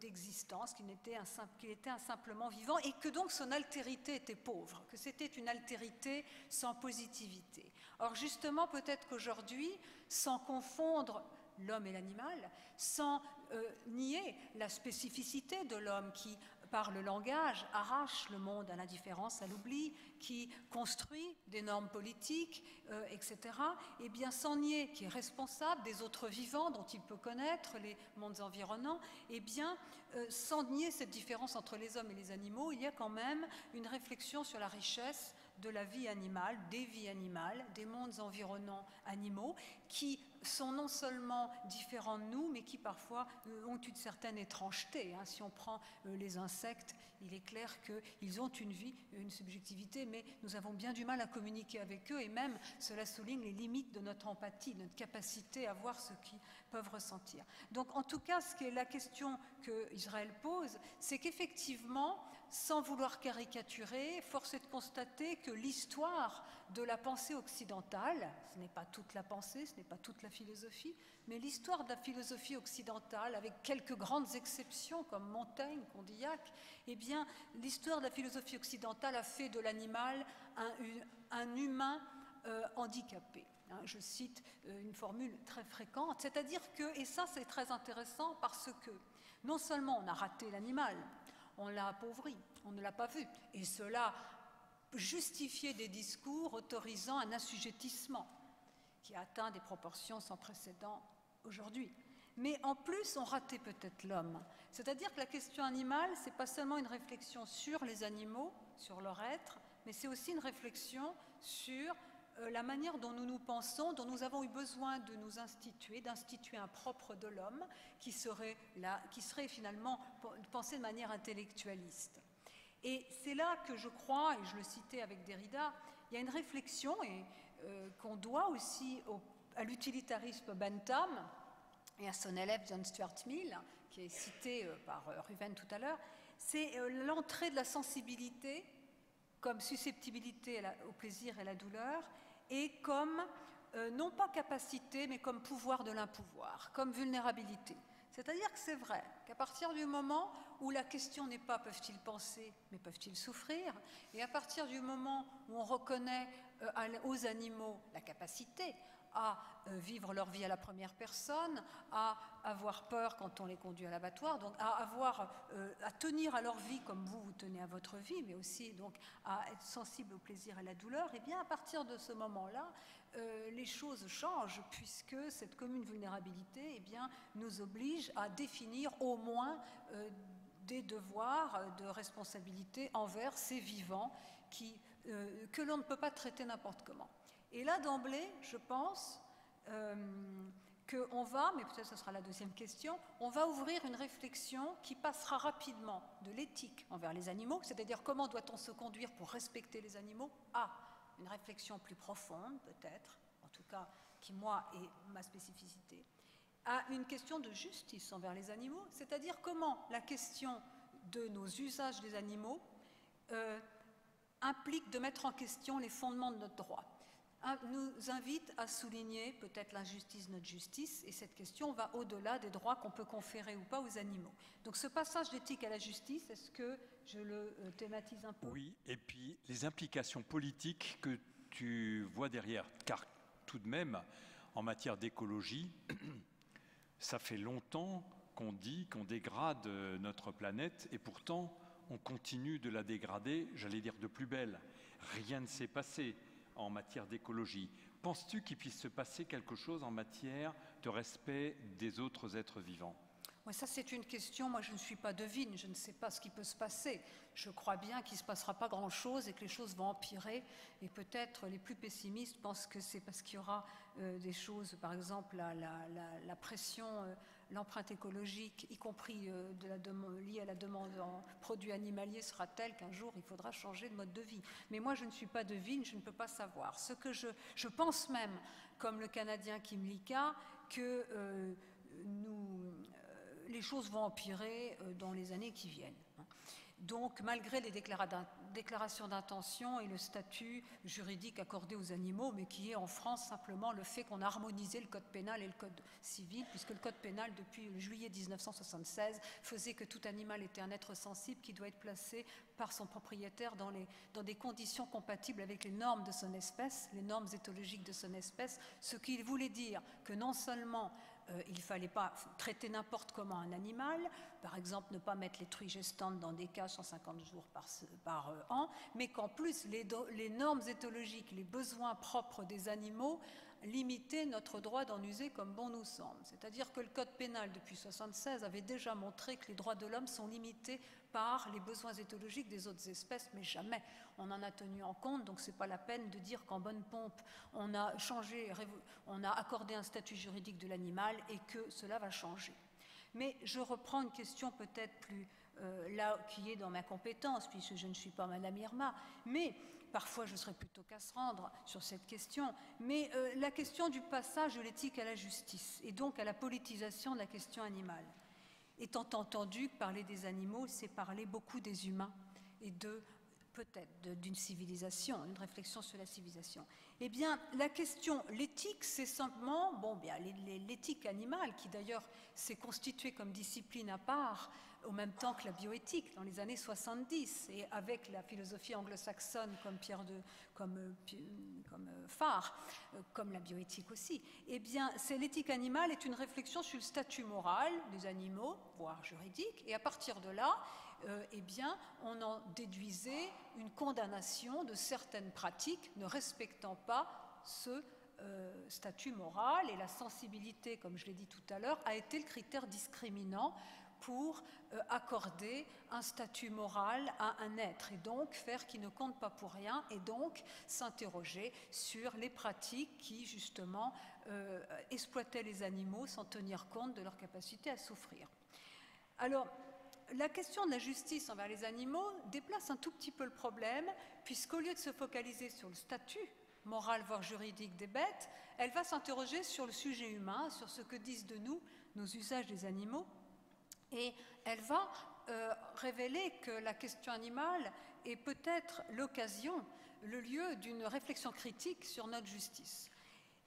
d'existence, qu'il était un simplement vivant, et que donc son altérité était pauvre, que c'était une altérité sans positivité. Or justement, peut-être qu'aujourd'hui, sans confondre l'homme et l'animal, sans nier la spécificité de l'homme qui, par le langage, arrache le monde à l'indifférence, à l'oubli, qui construit des normes politiques, etc., et bien sans nier qui est responsable des autres vivants dont il peut connaître les mondes environnants, et bien sans nier cette différence entre les hommes et les animaux, il y a quand même une réflexion sur la richesse de la vie animale, des vies animales, des mondes environnants animaux, qui sont non seulement différents de nous, mais qui parfois ont une certaine étrangeté. Si on prend les insectes, il est clair qu'ils ont une vie, une subjectivité, mais nous avons bien du mal à communiquer avec eux, et même cela souligne les limites de notre empathie, de notre capacité à voir ce qu'ils peuvent ressentir. Donc en tout cas, ce qui est la question que Israël pose, c'est qu'effectivement, sans vouloir caricaturer, force est de constater que l'histoire de la pensée occidentale, ce n'est pas toute la pensée, ce n'est pas toute la philosophie, mais l'histoire de la philosophie occidentale, avec quelques grandes exceptions comme Montaigne, Condillac, eh bien, l'histoire de la philosophie occidentale a fait de l'animal un humain handicapé. Je cite une formule très fréquente, c'est-à-dire que, et ça c'est très intéressant parce que non seulement on a raté l'animal, on l'a appauvri, on ne l'a pas vu, et cela justifiait des discours autorisant un assujettissement qui a atteint des proportions sans précédent aujourd'hui. Mais en plus, on ratait peut-être l'homme. C'est-à-dire que la question animale, ce n'est pas seulement une réflexion sur les animaux, sur leur être, mais c'est aussi une réflexion sur la manière dont nous nous pensons, dont nous avons eu besoin de nous instituer, d'instituer un propre de l'homme qui serait finalement pensé de manière intellectualiste. Et c'est là que je crois, et je le citais avec Derrida, il y a une réflexion qu'on doit aussi à l'utilitarisme Bentham et à son élève John Stuart Mill, qui est cité par Ruven tout à l'heure, c'est l'entrée de la sensibilité comme susceptibilité au plaisir et à la douleur, et comme, non pas capacité, mais comme pouvoir de l'impouvoir, comme vulnérabilité. C'est-à-dire que c'est vrai qu'à partir du moment où la question n'est pas peuvent-ils penser, mais peuvent-ils souffrir, et à partir du moment où on reconnaît aux animaux la capacité à vivre leur vie à la première personne, à avoir peur quand on les conduit à l'abattoir, donc à tenir à leur vie comme vous tenez à votre vie, mais aussi donc à être sensible au plaisir et à la douleur, et bien à partir de ce moment-là, les choses changent, puisque cette commune vulnérabilité nous oblige à définir au moins des devoirs de responsabilité envers ces vivants que l'on ne peut pas traiter n'importe comment. Et là, d'emblée, je pense qu'on va, mais peut-être ce sera la deuxième question, on va ouvrir une réflexion qui passera rapidement de l'éthique envers les animaux, c'est-à-dire comment doit-on se conduire pour respecter les animaux, à une réflexion plus profonde, peut-être, en tout cas, qui, moi, est ma spécificité, à une question de justice envers les animaux, c'est-à-dire comment la question de nos usages des animaux implique de mettre en question les fondements de notre droit. Nous invite à souligner peut-être l'injustice de notre justice, et cette question va au-delà des droits qu'on peut conférer ou pas aux animaux. Donc ce passage d'éthique à la justice, est-ce que je le thématise un peu ?
Oui, et puis les implications politiques que tu vois derrière, car tout de même, en matière d'écologie, ça fait longtemps qu'on dit qu'on dégrade notre planète, et pourtant on continue de la dégrader, j'allais dire de plus belle. Rien ne s'est passé en matière d'écologie. Penses-tu qu'il puisse se passer quelque chose en matière de respect des autres êtres vivants ?
Ouais, ça, c'est une question. Moi, je ne suis pas devine, je ne sais pas ce qui peut se passer. Je crois bien qu'il ne se passera pas grand-chose et que les choses vont empirer. Et peut-être les plus pessimistes pensent que c'est parce qu'il y aura des choses, par exemple, la pression, l'empreinte écologique, y compris liée à la demande en produits animaliers, sera telle qu'un jour, il faudra changer de mode de vie. Mais moi, je ne suis pas devine, je ne peux pas savoir. Ce que je pense même, comme le Canadien Kim Lika, que les choses vont empirer dans les années qui viennent. Donc, malgré les déclarations d'intention et le statut juridique accordé aux animaux, mais qui est en France simplement le fait qu'on a harmonisé le code pénal et le code civil, puisque le code pénal, depuis juillet 1976, faisait que tout animal était un être sensible qui doit être placé par son propriétaire dans des conditions compatibles avec les normes de son espèce, les normes éthologiques de son espèce, ce qui voulait dire que non seulement il ne fallait pas traiter n'importe comment un animal, par exemple ne pas mettre les truies gestantes dans des cages 150 jours par an, mais qu'en plus les normes éthologiques, les besoins propres des animaux limiter notre droit d'en user comme bon nous semble. C'est-à-dire que le code pénal depuis 1976 avait déjà montré que les droits de l'homme sont limités par les besoins éthologiques des autres espèces, mais jamais on en a tenu en compte, donc ce n'est pas la peine de dire qu'en bonne pompe on a accordé un statut juridique de l'animal et que cela va changer. Mais je reprends une question peut-être plus là qui est dans ma compétence, puisque je ne suis pas Madame Irma, mais parfois je serais plutôt qu'à se rendre sur cette question, mais la question du passage de l'éthique à la justice et donc à la politisation de la question animale. Étant entendu que parler des animaux, c'est parler beaucoup des humains et peut-être d'une civilisation, une réflexion sur la civilisation. Eh bien, la question, l'éthique, c'est simplement, l'éthique animale, qui d'ailleurs s'est constituée comme discipline à part, au même temps que la bioéthique, dans les années 70, et avec la philosophie anglo-saxonne comme phare, comme la bioéthique aussi. Eh bien, l'éthique animale est une réflexion sur le statut moral des animaux, voire juridique, et à partir de là, eh bien, on en déduisait une condamnation de certaines pratiques ne respectant pas ce statut moral, et la sensibilité, comme je l'ai dit tout à l'heure, a été le critère discriminant pour accorder un statut moral à un être et donc faire qu'il ne compte pas pour rien et donc s'interroger sur les pratiques qui justement exploitaient les animaux sans tenir compte de leur capacité à souffrir. Alors, la question de la justice envers les animaux déplace un tout petit peu le problème, puisqu'au lieu de se focaliser sur le statut moral voire juridique des bêtes, elle va s'interroger sur le sujet humain, sur ce que disent de nous nos usages des animaux, et elle va révéler que la question animale est peut-être l'occasion, le lieu d'une réflexion critique sur notre justice.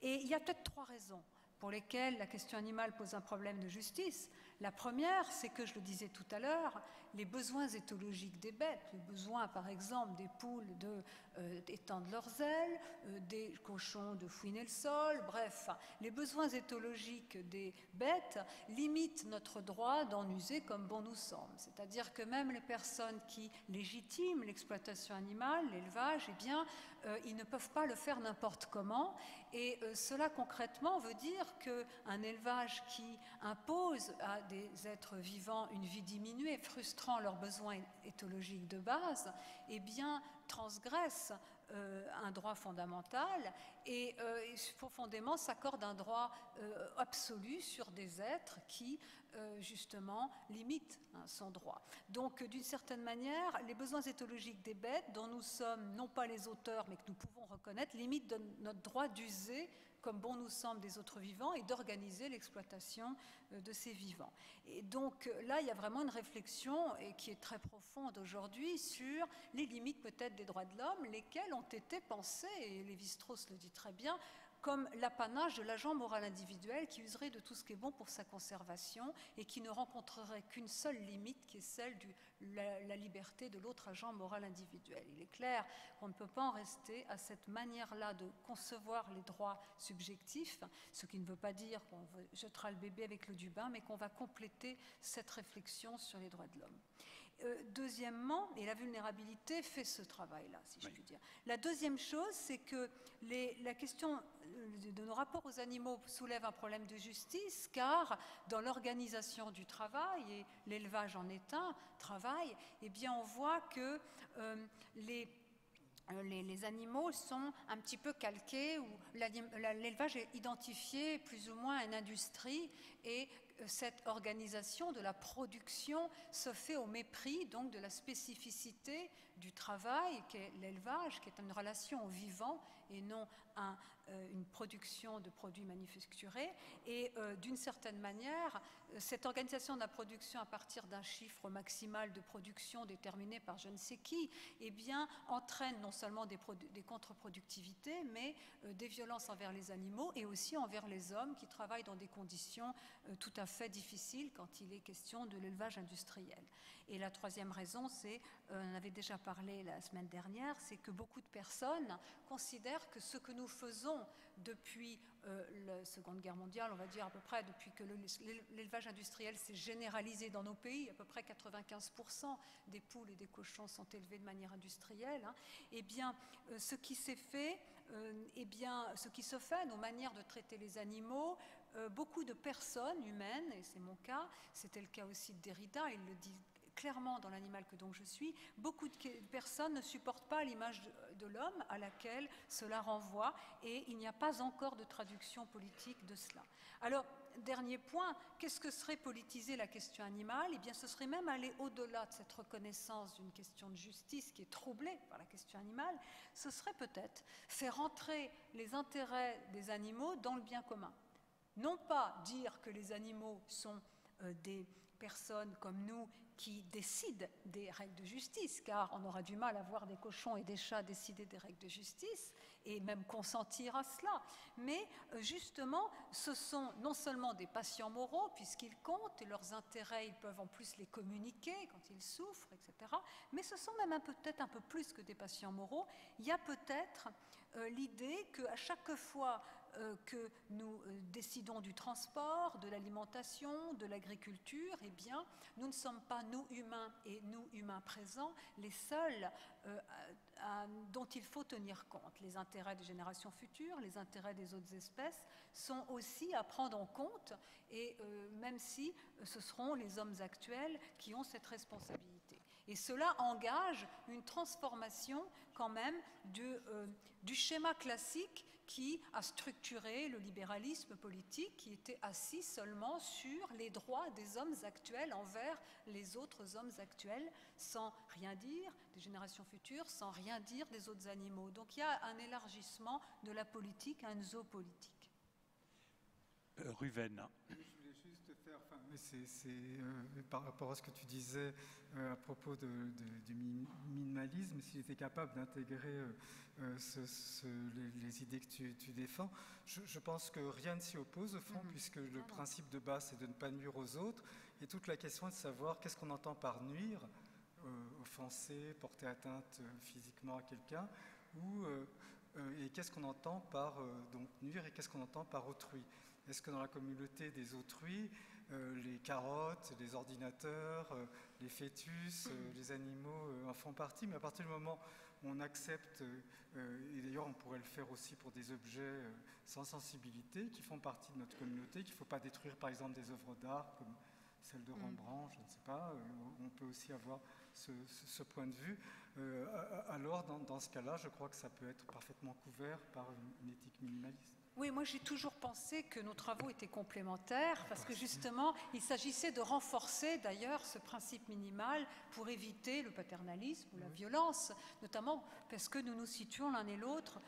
Et il y a peut-être 3 raisons pour lesquelles la question animale pose un problème de justice. La première, c'est que, je le disais tout à l'heure, les besoins éthologiques des bêtes, le besoin par exemple des poules d'étendre leurs ailes, des cochons de fouiner le sol, bref, les besoins éthologiques des bêtes limitent notre droit d'en user comme bon nous semble. C'est-à-dire que même les personnes qui légitiment l'exploitation animale, l'élevage, eh bien, ils ne peuvent pas le faire n'importe comment. Et cela concrètement veut dire qu'un élevage qui impose à des êtres vivants une vie diminuée, frustrant leurs besoins éthologiques de base, eh bien, transgresse un droit fondamental et profondément s'accorde un droit absolu sur des êtres qui justement limitent son droit. Donc d'une certaine manière, les besoins éthologiques des bêtes dont nous sommes non pas les auteurs mais que nous pouvons reconnaître limitent notre droit d'user comme bon nous semble des autres vivants et d'organiser l'exploitation de ces vivants. Et donc là, il y a vraiment une réflexion et qui est très profonde aujourd'hui sur les limites peut-être des droits de l'homme, lesquels ont été pensés, et Lévi-Strauss le dit très bien, comme l'apanage de l'agent moral individuel qui userait de tout ce qui est bon pour sa conservation et qui ne rencontrerait qu'une seule limite qui est celle de la liberté de l'autre agent moral individuel. Il est clair qu'on ne peut pas en rester à cette manière-là de concevoir les droits subjectifs, ce qui ne veut pas dire qu'on jettera le bébé avec l'eau du bain, mais qu'on va compléter cette réflexion sur les droits de l'homme. deuxièmement, et la vulnérabilité fait ce travail-là, si je puis dire. La deuxième chose, c'est que la question de nos rapports aux animaux soulève un problème de justice, car dans l'organisation du travail, et l'élevage en est un travail, eh bien on voit que les animaux sont un petit peu calqués, où l'élevage est identifié plus ou moins à une industrie, et cette organisation de la production se fait au mépris donc de la spécificité du travail qu'est l'élevage, qui est une relation au vivant et non une production de produits manufacturés. Et d'une certaine manière, cette organisation de la production à partir d'un chiffre maximal de production déterminé par je ne sais qui, eh bien, entraîne non seulement des contre-productivités, mais des violences envers les animaux et aussi envers les hommes qui travaillent dans des conditions tout à fait difficiles quand il est question de l'élevage industriel. Et la troisième raison, c'est, on en avait déjà parlé la semaine dernière, c'est que beaucoup de personnes considèrent que ce que nous faisons depuis la Seconde Guerre mondiale, on va dire à peu près depuis que l'élevage industriel s'est généralisé dans nos pays, à peu près 95% des poules et des cochons sont élevés de manière industrielle, hein, eh bien, ce qui s'est fait, ce qui se fait, nos manières de traiter les animaux, beaucoup de personnes humaines, et c'est mon cas, c'était le cas aussi de Derrida, il le dit clairement dans l'animal que donc je suis, beaucoup de personnes ne supportent pas l'image de l'homme à laquelle cela renvoie, et il n'y a pas encore de traduction politique de cela. Alors, dernier point, qu'est-ce que serait politiser la question animale? Eh bien, ce serait même aller au-delà de cette reconnaissance d'une question de justice qui est troublée par la question animale, ce serait peut-être faire entrer les intérêts des animaux dans le bien commun. Non pas dire que les animaux sont des personnes comme nous qui décident des règles de justice, car on aura du mal à voir des cochons et des chats décider des règles de justice et même consentir à cela. Mais justement, ce sont non seulement des patients moraux, puisqu'ils comptent et leurs intérêts, ils peuvent en plus les communiquer quand ils souffrent, etc. Mais ce sont même peut-être un peu plus que des patients moraux. Il y a peut-être l'idée qu'à chaque fois que nous décidons du transport, de l'alimentation, de l'agriculture, eh bien, nous ne sommes pas, nous humains et nous humains présents, les seuls dont il faut tenir compte. Les intérêts des générations futures, les intérêts des autres espèces sont aussi à prendre en compte, et même si ce seront les hommes actuels qui ont cette responsabilité. Et cela engage une transformation quand même du schéma classique qui a structuré le libéralisme politique, qui était assis seulement sur les droits des hommes actuels envers les autres hommes actuels, sans rien dire des générations futures, sans rien dire des autres animaux. Donc il y a un élargissement de la politique à une zoopolitique.
Ruven.
Je voulais juste faire, par rapport à ce que tu disais à propos du minimalisme, s'il était capable d'intégrer les idées que tu défends, je pense que rien ne s'y oppose au fond, puisque le principe de base c'est de ne pas nuire aux autres, et toute la question est de savoir qu'est-ce qu'on entend par nuire, offenser, porter atteinte physiquement à quelqu'un, et qu'est-ce qu'on entend par donc nuire, et qu'est-ce qu'on entend par autrui. Est-ce que dans la communauté des autrui, les carottes, les ordinateurs, les fœtus, les animaux en font partie, mais à partir du moment où on accepte, et d'ailleurs on pourrait le faire aussi pour des objets sans sensibilité, qui font partie de notre communauté, qu'il ne faut pas détruire par exemple des œuvres d'art comme celle de Rembrandt, je ne sais pas, on peut aussi avoir ce point de vue. Alors dans ce cas-là, je crois que ça peut être parfaitement couvert par une éthique minimaliste.
Oui, moi j'ai toujours pensé que nos travaux étaient complémentaires parce que justement il s'agissait de renforcer d'ailleurs ce principe minimal pour éviter le paternalisme ou la violence, notamment parce que nous nous situons l'un et l'autre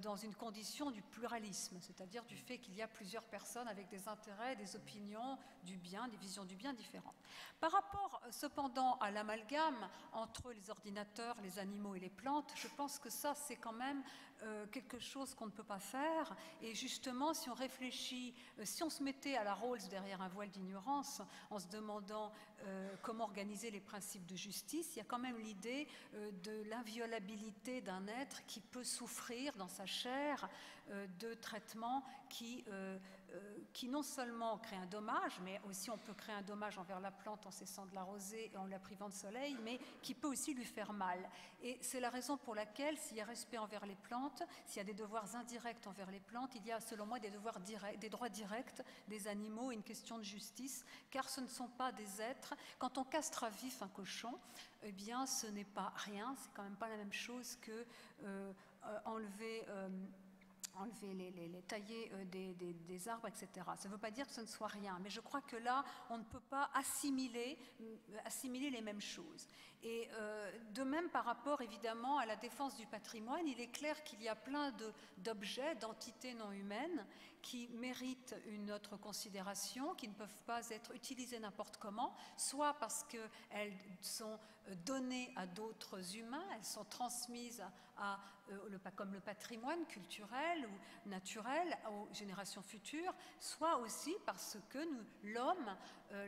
dans une condition du pluralisme, c'est-à-dire du fait qu'il y a plusieurs personnes avec des intérêts, des opinions, du bien, des visions du bien différentes. Par rapport cependant à l'amalgame entre les ordinateurs, les animaux et les plantes, je pense que ça c'est quand même quelque chose qu'on ne peut pas faire, et justement si on réfléchit, si on se mettait à la Rawls derrière un voile d'ignorance en se demandant comment organiser les principes de justice, il y a quand même l'idée de l'inviolabilité d'un être qui peut souffrir dans sa chair de traitements qui qui non seulement crée un dommage, mais aussi on peut créer un dommage envers la plante en cessant de l'arroser et en la privant de soleil, mais qui peut aussi lui faire mal. Et c'est la raison pour laquelle, s'il y a respect envers les plantes, s'il y a des devoirs indirects envers les plantes, il y a selon moi des devoirs directs, des droits directs des animaux et une question de justice, car ce ne sont pas des êtres. Quand on castre à vif un cochon, eh bien ce n'est pas rien, c'est quand même pas la même chose que enlever les tailler des arbres, etc. Ça ne veut pas dire que ce ne soit rien, mais je crois que là, on ne peut pas assimiler les mêmes choses. Et de même, par rapport évidemment à la défense du patrimoine, il est clair qu'il y a plein d'objets, d'entités non humaines qui méritent une autre considération, qui ne peuvent pas être utilisées n'importe comment, soit parce qu'elles sont données à d'autres humains, elles sont transmises comme le patrimoine culturel ou naturel aux générations futures, soit aussi parce que l'homme,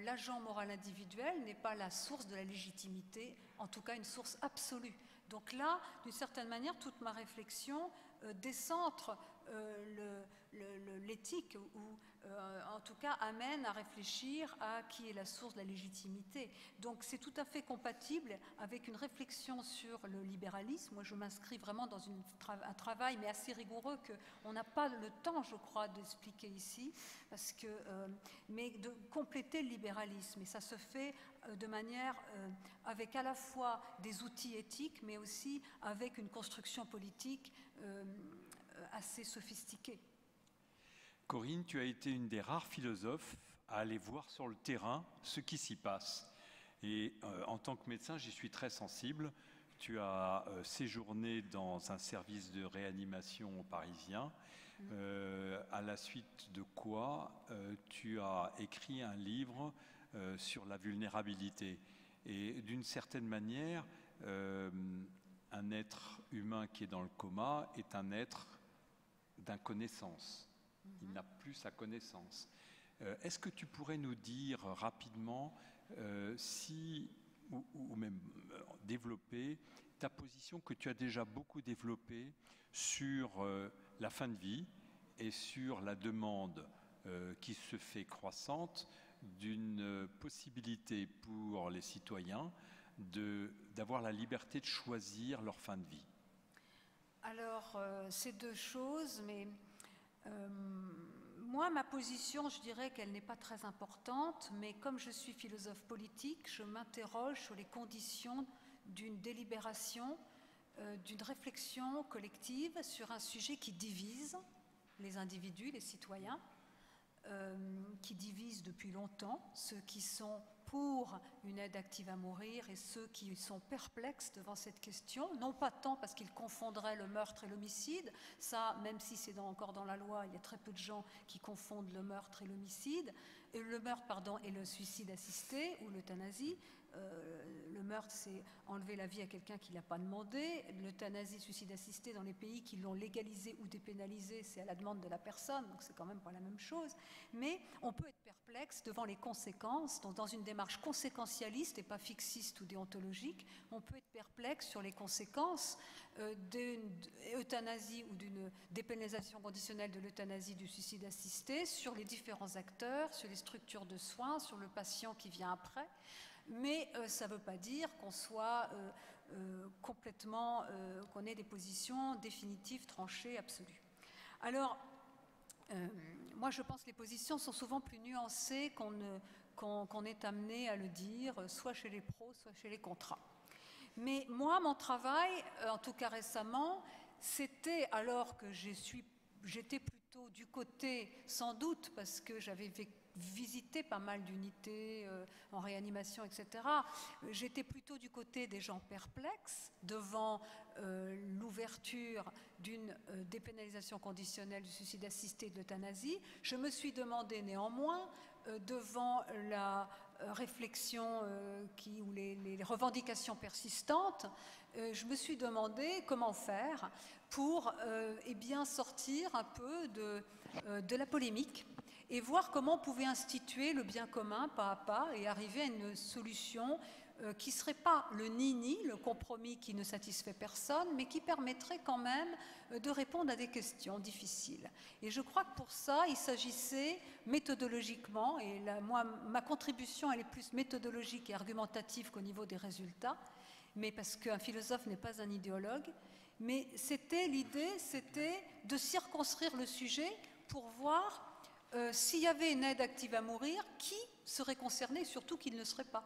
l'agent moral individuel, n'est pas la source de la légitimité, en tout cas une source absolue. Donc là, d'une certaine manière, toute ma réflexion décentre l'éthique ou en tout cas amène à réfléchir à qui est la source de la légitimité. Donc c'est tout à fait compatible avec une réflexion sur le libéralisme. Moi je m'inscris vraiment dans un travail mais assez rigoureux qu'on n'a pas le temps, je crois, d'expliquer ici, mais de compléter le libéralisme. Et ça se fait de manière avec à la fois des outils éthiques mais aussi avec une construction politique assez sophistiquée.
Corinne, tu as été une des rares philosophes à aller voir sur le terrain ce qui s'y passe. Et en tant que médecin, j'y suis très sensible. Tu as séjourné dans un service de réanimation parisien, à la suite de quoi tu as écrit un livre sur la vulnérabilité. Et d'une certaine manière, un être humain qui est dans le coma est un être d'inconnaissance. Il n'a plus sa connaissance. Est-ce que tu pourrais nous dire rapidement ou même développer ta position que tu as déjà beaucoup développée sur la fin de vie et sur la demande qui se fait croissante d'une possibilité pour les citoyens d'avoir la liberté de choisir leur fin de vie?
Alors, c'est deux choses, mais moi, ma position, je dirais qu'elle n'est pas très importante, mais comme je suis philosophe politique, je m'interroge sur les conditions d'une délibération, d'une réflexion collective sur un sujet qui divise les individus, les citoyens, qui divise depuis longtemps ceux qui sont pour une aide active à mourir et ceux qui sont perplexes devant cette question, non pas tant parce qu'ils confondraient le meurtre et l'homicide, ça, même si c'est encore dans la loi, il y a très peu de gens qui confondent le meurtre et l'homicide, et le suicide assisté ou l'euthanasie. Le meurtre, c'est enlever la vie à quelqu'un qui ne l'a pas demandé. L'euthanasie, suicide assisté, dans les pays qui l'ont légalisé ou dépénalisé, c'est à la demande de la personne, donc c'est quand même pas la même chose. Mais on peut être perplexe devant les conséquences, donc dans une démarche conséquentialiste et pas fixiste ou déontologique, on peut être perplexe sur les conséquences d'une euthanasie ou d'une dépénalisation conditionnelle de l'euthanasie, du suicide assisté, sur les différents acteurs, sur les structures de soins, sur le patient qui vient après. Mais ça ne veut pas dire qu'on soit qu'on ait des positions définitives, tranchées, absolues. Alors, moi je pense que les positions sont souvent plus nuancées qu'on est amené à le dire, soit chez les pros, soit chez les contras. Mais moi, mon travail, en tout cas récemment, c'était alors que j'étais plutôt du côté, sans doute, parce que j'avais visité pas mal d'unités en réanimation, etc. J'étais plutôt du côté des gens perplexes devant l'ouverture d'une dépénalisation conditionnelle du suicide assisté et de l'euthanasie. Je me suis demandé néanmoins, devant la réflexion ou les revendications persistantes, je me suis demandé comment faire pour sortir un peu de la polémique et voir comment on pouvait instituer le bien commun pas à pas et arriver à une solution qui ne serait pas le ni-ni, le compromis qui ne satisfait personne, mais qui permettrait quand même de répondre à des questions difficiles. Et je crois que pour ça, il s'agissait méthodologiquement, et moi, ma contribution, elle est plus méthodologique et argumentative qu'au niveau des résultats, mais parce qu'un philosophe n'est pas un idéologue, mais l'idée, c'était de circonscrire le sujet pour voir s'il y avait une aide active à mourir, qui serait concerné et surtout qui ne le serait pas.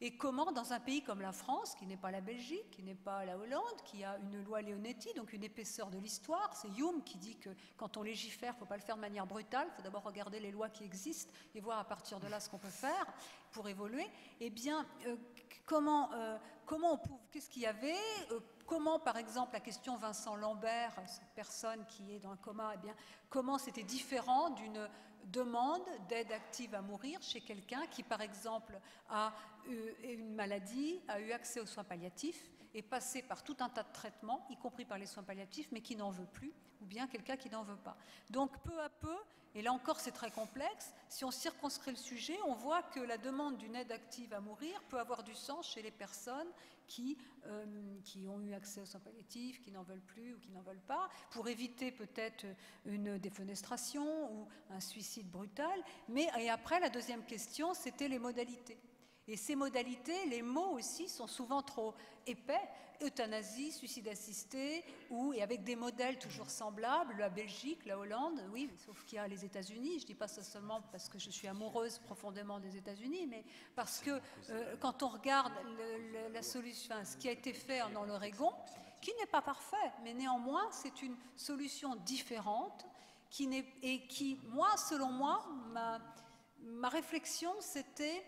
Et comment, dans un pays comme la France, qui n'est pas la Belgique, qui n'est pas la Hollande, qui a une loi Leonetti, donc une épaisseur de l'histoire, c'est Hume qui dit que quand on légifère, il ne faut pas le faire de manière brutale, il faut d'abord regarder les lois qui existent et voir à partir de là ce qu'on peut faire pour évoluer. Eh bien, qu'est-ce qu'il y avait comment, par exemple, la question Vincent Lambert, cette personne qui est dans un coma, eh bien, comment c'était différent d'une demande d'aide active à mourir chez quelqu'un qui, par exemple, a eu une maladie, a eu accès aux soins palliatifs, est passé par tout un tas de traitements, y compris par les soins palliatifs, mais qui n'en veut plus, ou bien quelqu'un qui n'en veut pas. Donc, peu à peu, et là encore c'est très complexe, si on circonscrit le sujet, on voit que la demande d'une aide active à mourir peut avoir du sens chez les personnes qui ont eu accès aux soins palliatifs, qui n'en veulent plus ou qui n'en veulent pas, pour éviter peut-être une défenestration ou un suicide brutal. Et après, la deuxième question, c'était les modalités. Et ces modalités, les mots aussi, sont souvent trop épais. Euthanasie, suicide assisté, et avec des modèles toujours semblables, la Belgique, la Hollande, oui, sauf qu'il y a les États-Unis. Je ne dis pas ça seulement parce que je suis amoureuse profondément des États-Unis, mais parce que quand on regarde la solution, ce qui a été fait dans l'Oregon, qui n'est pas parfait, mais néanmoins, c'est une solution différente, moi, selon moi, ma réflexion, c'était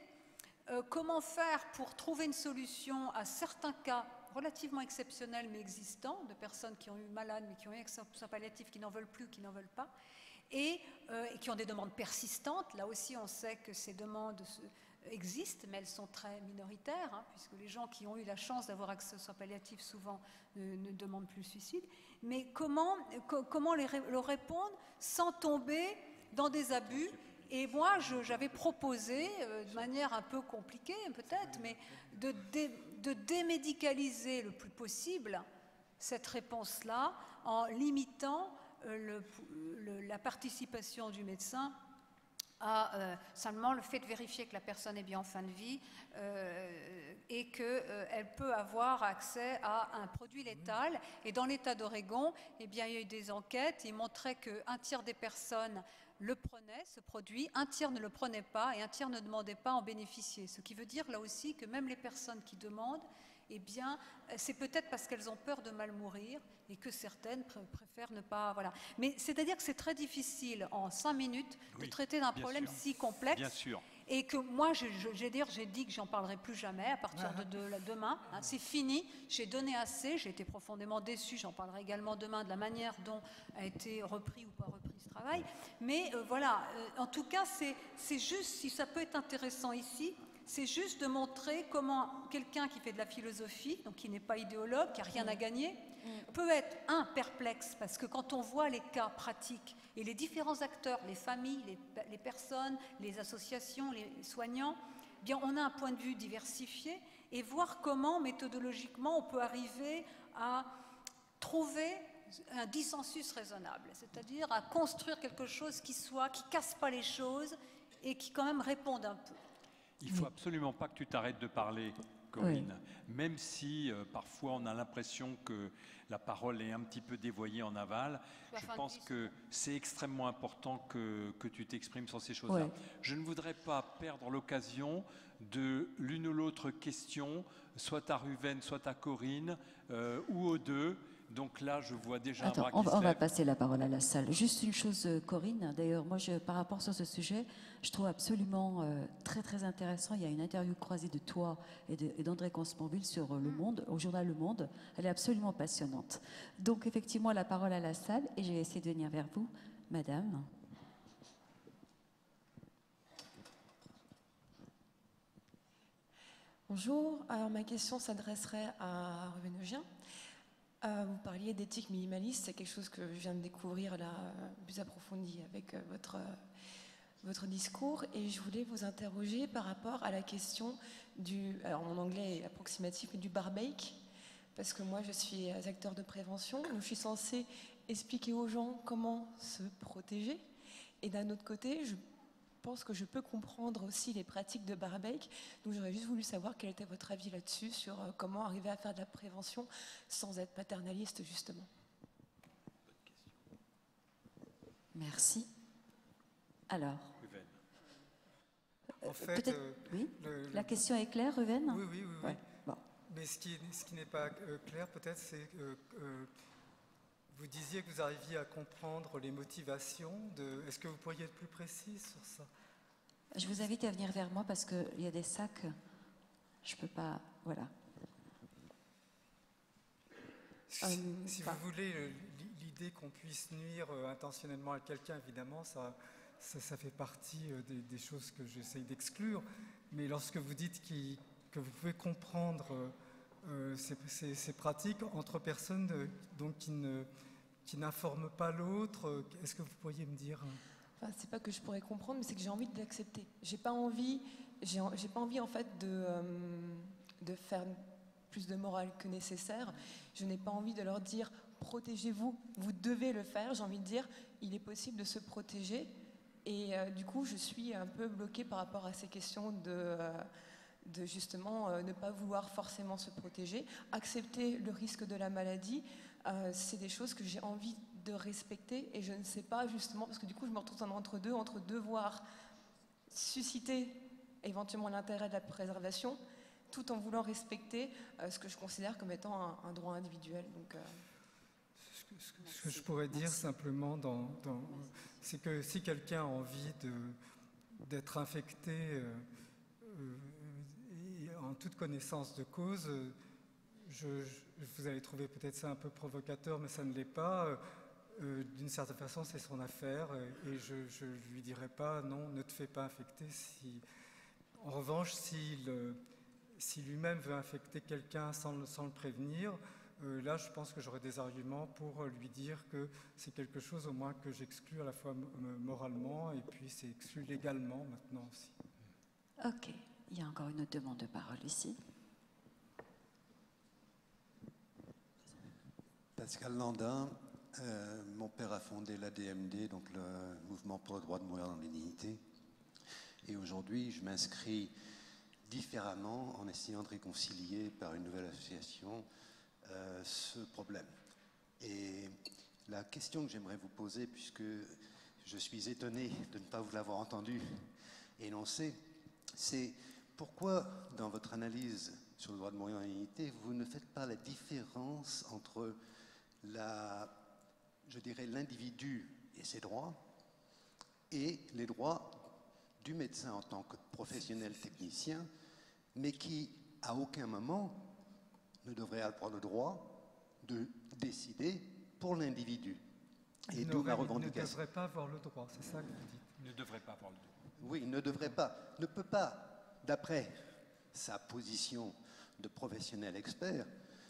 comment faire pour trouver une solution à certains cas relativement exceptionnels mais existants, de personnes qui ont eu malades mais qui ont eu accès aux soins palliatifs, qui n'en veulent plus, qui n'en veulent pas, et qui ont des demandes persistantes. Là aussi, on sait que ces demandes existent, mais elles sont très minoritaires, hein, puisque les gens qui ont eu la chance d'avoir accès aux soins palliatifs souvent ne demandent plus le suicide. Mais comment leur répondre sans tomber dans des abus? Et moi, j'avais proposé, de manière un peu compliquée peut-être, mais de démédicaliser le plus possible cette réponse-là en limitant la participation du médecin à seulement le fait de vérifier que la personne est bien en fin de vie et qu'elle peut avoir accès à un produit létal. Et dans l'État d'Oregon, eh bien, il y a eu des enquêtes, ils montraient qu'un tiers des personnes le prenait, ce produit, un tiers ne le prenait pas et un tiers ne demandait pas à en bénéficier. Ce qui veut dire là aussi que même les personnes qui demandent, eh bien, c'est peut-être parce qu'elles ont peur de mal mourir et que certaines préfèrent ne pas... Voilà. Mais c'est-à-dire que c'est très difficile en 5 minutes de traiter d'un problème si complexe.
Bien sûr.
Et que moi, j'ai dit que j'en parlerai plus jamais à partir de demain. Hein, c'est fini, j'ai donné assez, j'ai été profondément déçue. J'en parlerai également demain de la manière dont a été repris ou pas repris ce travail. Mais voilà, en tout cas, c'est juste, si ça peut être intéressant ici, c'est juste de montrer comment quelqu'un qui fait de la philosophie, donc qui n'est pas idéologue, qui n'a rien à gagner, peut être perplexe, parce que quand on voit les cas pratiques et les différents acteurs, les familles, les personnes, les associations, les soignants, eh bien on a un point de vue diversifié et voir comment méthodologiquement on peut arriver à trouver un dissensus raisonnable, c'est-à-dire à construire quelque chose qui casse pas les choses et qui quand même réponde un peu.
Il ne faut absolument pas que tu t'arrêtes de parler, Corinne, même si parfois on a l'impression que la parole est un petit peu dévoyée en aval. Je pense que c'est extrêmement important que tu t'exprimes sur ces choses-là. Je ne voudrais pas perdre l'occasion de l'une ou l'autre question, soit à Ruven, soit à Corinne, ou aux deux. Donc là, je vois déjà un bras qui se lève.
On va passer la parole à la salle. Juste une chose, Corinne. D'ailleurs, moi, par rapport sur ce sujet, je trouve absolument très, très intéressant. Il y a une interview croisée de toi et d'André Consponville sur Le Monde, au journal Le Monde. Elle est absolument passionnante. Donc, effectivement, la parole à la salle. Et je vais essayer de venir vers vous, madame.
Bonjour. Alors, ma question s'adresserait à Ruven Eugien. Vous parliez d'éthique minimaliste, c'est quelque chose que je viens de découvrir là, plus approfondi avec votre votre discours et je voulais vous interroger par rapport à la question alors mon anglais est approximatif, mais du barbake, parce que moi je suis acteur de prévention, donc je suis censée expliquer aux gens comment se protéger, et d'un autre côté, je pense que je peux comprendre aussi les pratiques de barbake, donc j'aurais juste voulu savoir quel était votre avis là-dessus, sur comment arriver à faire de la prévention sans être paternaliste, justement.
Merci. Alors,
en fait,
peut-être, oui. La question est claire, Ruven?
Oui, oui, oui.
Ouais. Bon.
Mais ce qui n'est pas clair, peut-être, c'est que vous disiez que vous arriviez à comprendre les motivations de... Est-ce que vous pourriez être plus précis sur ça?
Je vous invite à venir vers moi parce qu'il y a des sacs. Je ne peux pas... Voilà.
Si vous voulez, l'idée qu'on puisse nuire intentionnellement à quelqu'un, évidemment, ça fait partie des choses que j'essaye d'exclure. Mais lorsque vous dites que vous pouvez comprendre ces pratiques entre personnes donc qui n'informent pas l'autre, est-ce que vous pourriez me dire?
Enfin, c'est pas que je pourrais comprendre, mais c'est que j'ai envie de l'accepter. J'ai pas envie en fait de faire plus de morale que nécessaire. Je n'ai pas envie de leur dire protégez-vous, vous devez le faire. J'ai envie de dire il est possible de se protéger. Et du coup, je suis un peu bloquée par rapport à ces questions de justement ne pas vouloir forcément se protéger, accepter le risque de la maladie. C'est des choses que j'ai envie de respecter et je ne sais pas justement, parce que du coup, je me retrouve entre devoir susciter éventuellement l'intérêt de la préservation, tout en voulant respecter ce que je considère comme étant un droit individuel. Donc,
ce que je pourrais dire simplement, c'est que si quelqu'un a envie d'être infecté en toute connaissance de cause, vous allez trouver peut-être ça un peu provocateur, mais ça ne l'est pas. D'une certaine façon, c'est son affaire et je ne lui dirai pas non, ne te fais pas infecter. En revanche, si lui-même veut infecter quelqu'un sans le prévenir, là, je pense que j'aurai des arguments pour lui dire que c'est quelque chose au moins que j'exclus à la fois moralement et puis c'est exclu légalement maintenant aussi.
Ok, il y a encore une autre demande de parole ici.
Pascal Landin, mon père a fondé l'ADMD, donc le Mouvement pour le droit de mourir dans la dignité. Et aujourd'hui, je m'inscris différemment en essayant de réconcilier par une nouvelle association ce problème. Et la question que j'aimerais vous poser, puisque je suis étonné de ne pas vous l'avoir entendu énoncer, c'est pourquoi dans votre analyse sur le droit de mourir dans la dignité, vous ne faites pas la différence entre l'individu et ses droits et les droits du médecin en tant que professionnel technicien, mais qui, à aucun moment, ne devrait avoir le droit de décider pour l'individu. Et d'où ma revendication.
Il ne devrait pas avoir le droit, c'est ça que vous dites.
Il ne devrait pas avoir le droit.
Oui, il ne devrait pas, ne peut pas, d'après sa position de professionnel expert,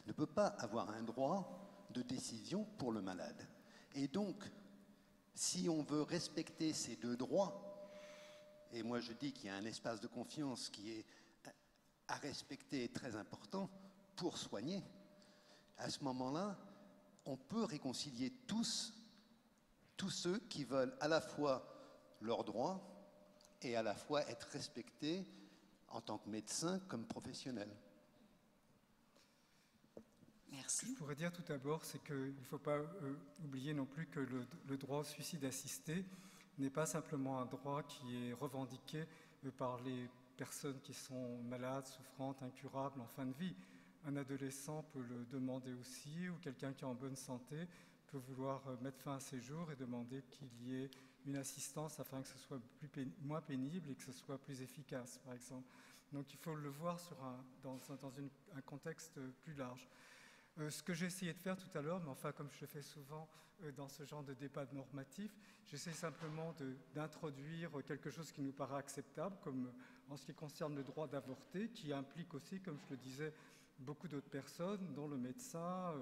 ne peut pas avoir un droit de décision pour le malade. Et donc, si on veut respecter ces deux droits, et moi je dis qu'il y a un espace de confiance qui est à respecter et très important pour soigner, à ce moment-là, on peut réconcilier tous ceux qui veulent à la fois leurs droits et à la fois être respectés en tant que médecin comme professionnel.
Merci.
Ce que je pourrais dire tout d'abord, c'est qu'il ne faut pas oublier non plus que le droit au suicide assisté n'est pas simplement un droit qui est revendiqué par les personnes qui sont malades, souffrantes, incurables, en fin de vie. Un adolescent peut le demander aussi, ou quelqu'un qui est en bonne santé peut vouloir mettre fin à ses jours et demander qu'il y ait une assistance afin que ce soit moins pénible et que ce soit plus efficace, par exemple. Donc il faut le voir dans un contexte plus large. Ce que j'ai essayé de faire tout à l'heure, mais enfin comme je le fais souvent dans ce genre de débat normatif, j'essaie simplement d'introduire quelque chose qui nous paraît acceptable, comme en ce qui concerne le droit d'avorter, qui implique aussi, comme je le disais, beaucoup d'autres personnes, dont le médecin,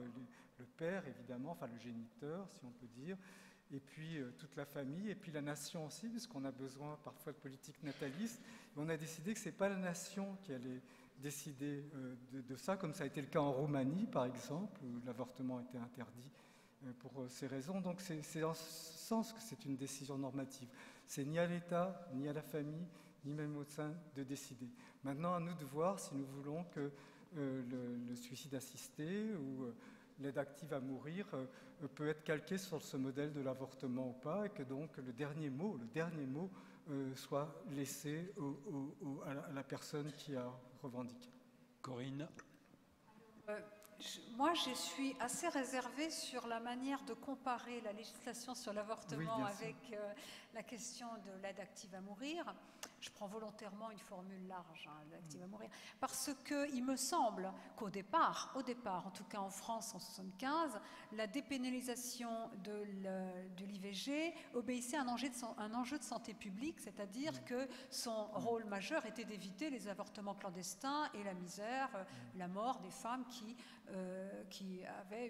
le père évidemment, enfin le géniteur si on peut dire, et puis toute la famille, et puis la nation aussi, puisqu'on a besoin parfois de politiques natalistes. Et on a décidé que ce n'est pas la nation qui allait décider de ça, comme ça a été le cas en Roumanie, par exemple, où l'avortement était interdit pour ces raisons. Donc c'est en ce sens que c'est une décision normative. C'est ni à l'État, ni à la famille, ni même au sein de décider. Maintenant, à nous de voir si nous voulons que le suicide assisté ou l'aide active à mourir peut être calqué sur ce modèle de l'avortement ou pas, et que donc le dernier mot soit laissé à la personne qui a revendiqué.
Corinne?
Moi, je suis assez réservée sur la manière de comparer la législation sur l'avortement avec la question de l'aide active à mourir. Je prends volontairement une formule large, l'aide active à mourir, parce qu'il me semble qu'au départ, en tout cas en France en 1975, la dépénalisation de l'IVG obéissait à un enjeu de santé publique, c'est-à-dire que son rôle majeur était d'éviter les avortements clandestins et la misère, la mort des femmes qui avaient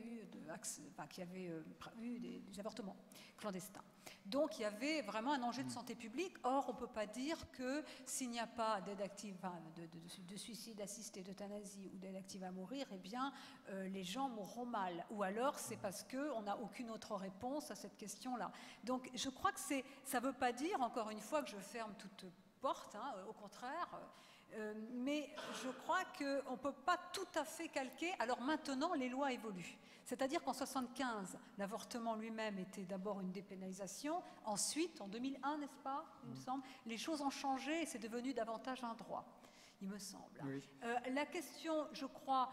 eu des avortements clandestins. Donc il y avait vraiment un enjeu de santé publique. Or, on ne peut pas dire que s'il n'y a pas d'aide active, de suicide assisté, d'euthanasie ou d'aide active à mourir, eh bien les gens mourront mal. Ou alors c'est parce qu'on n'a aucune autre réponse à cette question-là. Donc je crois que ça ne veut pas dire, encore une fois, que je ferme toute porte, au contraire. Mais je crois qu'on ne peut pas tout à fait calquer. Alors maintenant, les lois évoluent. C'est-à-dire qu'en 1975, l'avortement lui-même était d'abord une dépénalisation. Ensuite, en 2001, n'est-ce pas, il me semble, les choses ont changé et c'est devenu davantage un droit, il me semble.
Oui.
La question, je crois,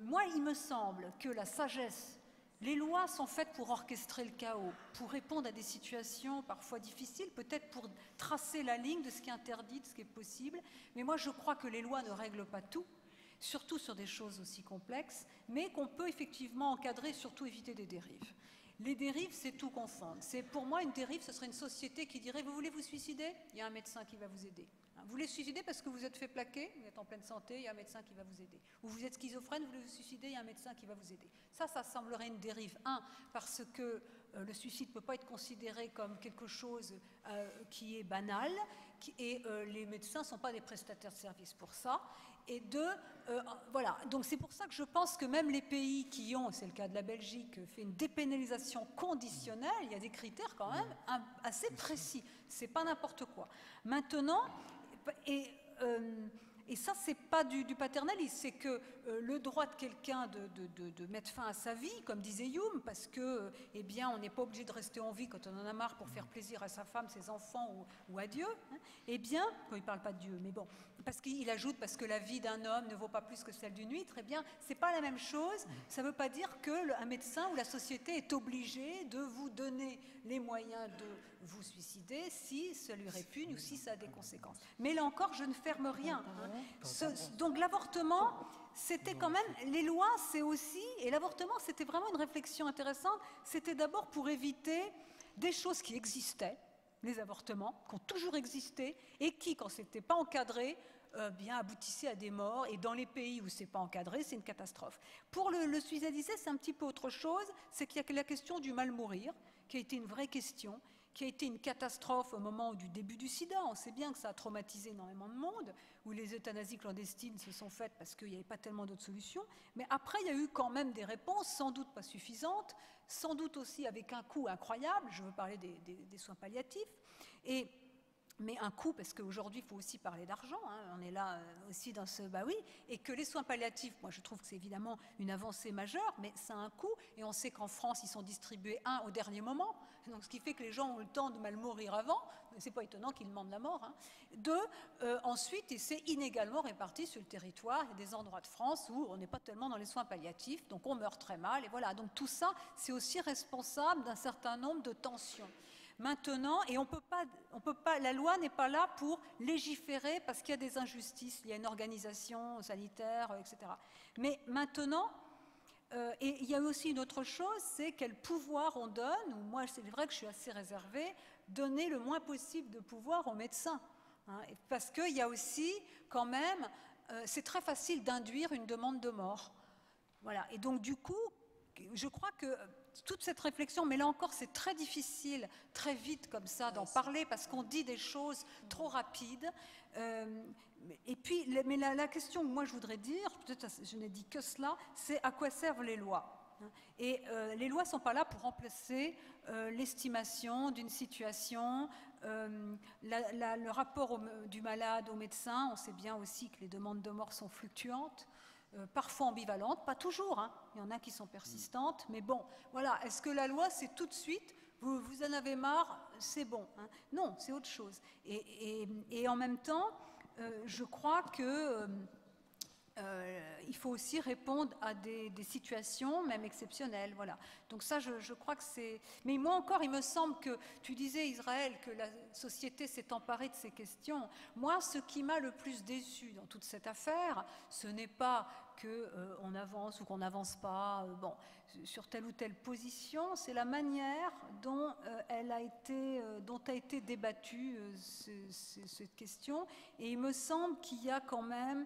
moi, il me semble que la sagesse, les lois sont faites pour orchestrer le chaos, pour répondre à des situations parfois difficiles, peut-être pour tracer la ligne de ce qui est interdit, de ce qui est possible. Mais moi, je crois que les lois ne règlent pas tout, surtout sur des choses aussi complexes, mais qu'on peut effectivement encadrer, surtout éviter des dérives. Les dérives, c'est tout confondre. Pour moi, une dérive, ce serait une société qui dirait « Vous voulez vous suicider ? Il y a un médecin qui va vous aider. » Vous voulez suicider parce que vous êtes fait plaquer, vous êtes en pleine santé, il y a un médecin qui va vous aider. Ou vous êtes schizophrène, vous voulez vous suicider, il y a un médecin qui va vous aider. Ça semblerait une dérive. Parce que le suicide ne peut pas être considéré comme quelque chose qui est banal, et les médecins ne sont pas des prestataires de services pour ça. Et voilà. Donc c'est pour ça que je pense que même les pays qui ont, c'est le cas de la Belgique, fait une dépénalisation conditionnelle, il y a des critères quand même assez précis. C'est pas n'importe quoi. Maintenant, et ça, c'est pas du paternalisme, c'est que le droit de quelqu'un de mettre fin à sa vie, comme disait Hume, parce que, eh bien, on n'est pas obligé de rester en vie quand on en a marre pour faire plaisir à sa femme, ses enfants ou à Dieu. Eh bien, quand il parle pas de Dieu, mais bon, parce qu'il ajoute parce que la vie d'un homme ne vaut pas plus que celle d'une huître. Eh bien, c'est pas la même chose. Ça veut pas dire que un médecin ou la société est obligé de vous donner les moyens de vous suicider si ça lui répugne ou si ça a des conséquences. Mais là encore, je ne ferme rien. Donc l'avortement, c'était quand même, les lois, c'est aussi, et l'avortement, c'était vraiment une réflexion intéressante, c'était d'abord pour éviter des choses qui existaient, les avortements, qui ont toujours existé, et qui, quand ce n'était pas encadré, bien aboutissaient à des morts, et dans les pays où ce n'est pas encadré, c'est une catastrophe. Pour le suicide assisté, c'est un petit peu autre chose, c'est qu'il y a la question du mal mourir, qui a été une vraie question, qui a été une catastrophe au moment du début du sida. On sait bien que ça a traumatisé énormément de monde, où les euthanasies clandestines se sont faites parce qu'il n'y avait pas tellement d'autres solutions. Mais après, il y a eu quand même des réponses, sans doute pas suffisantes, sans doute aussi avec un coût incroyable. Je veux parler des soins palliatifs. Mais un coût, parce qu'aujourd'hui, il faut aussi parler d'argent, on est là aussi dans ce... Bah oui, et que les soins palliatifs, moi je trouve que c'est évidemment une avancée majeure, mais ça a un coût, et on sait qu'en France, ils sont distribués, au dernier moment, donc ce qui fait que les gens ont le temps de mal mourir avant, c'est pas étonnant qu'ils demandent la mort. Ensuite, et c'est inégalement réparti sur le territoire, il y a des endroits de France où on n'est pas tellement dans les soins palliatifs, donc on meurt très mal, et voilà, donc tout ça, c'est aussi responsable d'un certain nombre de tensions. Maintenant, et on peut pas, la loi n'est pas là pour légiférer parce qu'il y a des injustices, il y a une organisation sanitaire, etc. Mais maintenant, et il y a aussi une autre chose, c'est quel pouvoir on donne, ou moi c'est vrai que je suis assez réservée, donner le moins possible de pouvoir aux médecins. Parce qu'il y a aussi, quand même, c'est très facile d'induire une demande de mort. Voilà. Et donc du coup, je crois que toute cette réflexion, mais là encore, c'est très difficile, très vite comme ça, d'en parler, parce qu'on dit des choses trop rapides. Et puis, mais la question que moi je voudrais dire, peut-être je n'ai dit que cela, c'est à quoi servent les lois? Et les lois ne sont pas là pour remplacer l'estimation d'une situation, le rapport du malade au médecin. On sait bien aussi que les demandes de mort sont fluctuantes, parfois ambivalentes, pas toujours, hein. Il y en a qui sont persistantes, mais bon, voilà, est-ce que la loi c'est tout de suite, vous en avez marre, c'est bon, hein? Non, c'est autre chose. Et en même temps, je crois que il faut aussi répondre à des situations, même exceptionnelles. Voilà. Donc ça, je crois que c'est... Mais moi encore, il me semble que, tu disais, Israël, que la société s'est emparée de ces questions. Moi, ce qui m'a le plus déçu dans toute cette affaire, ce n'est pas qu'on avance ou qu'on n'avance pas bon, sur telle ou telle position, c'est la manière dont dont a été débattue cette question. Et il me semble qu'il y a quand même...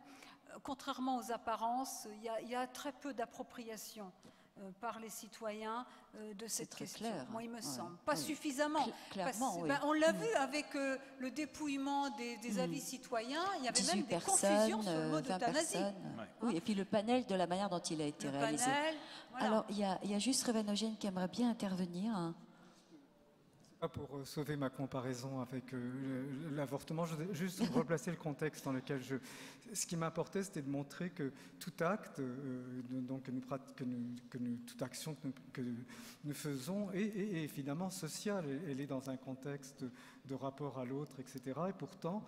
Contrairement aux apparences, il y a très peu d'appropriation par les citoyens de cette question.
Clair.
Moi, il me semble. Pas suffisamment.
Clairement, oui.
On l'a vu avec le dépouillement des avis citoyens. Il y avait même des confusions sur le mot d'euthanasie.
Oui, et puis le panel de la manière dont il a été réalisé. Voilà. Alors, il y a juste Réven Eugène qui aimerait bien intervenir.
Pour sauver ma comparaison avec l'avortement, je voudrais juste replacer le contexte dans lequel ce qui m'importait, c'était de montrer que tout acte, toute action que nous faisons est évidemment sociale. Elle est dans un contexte de rapport à l'autre, etc. Et pourtant,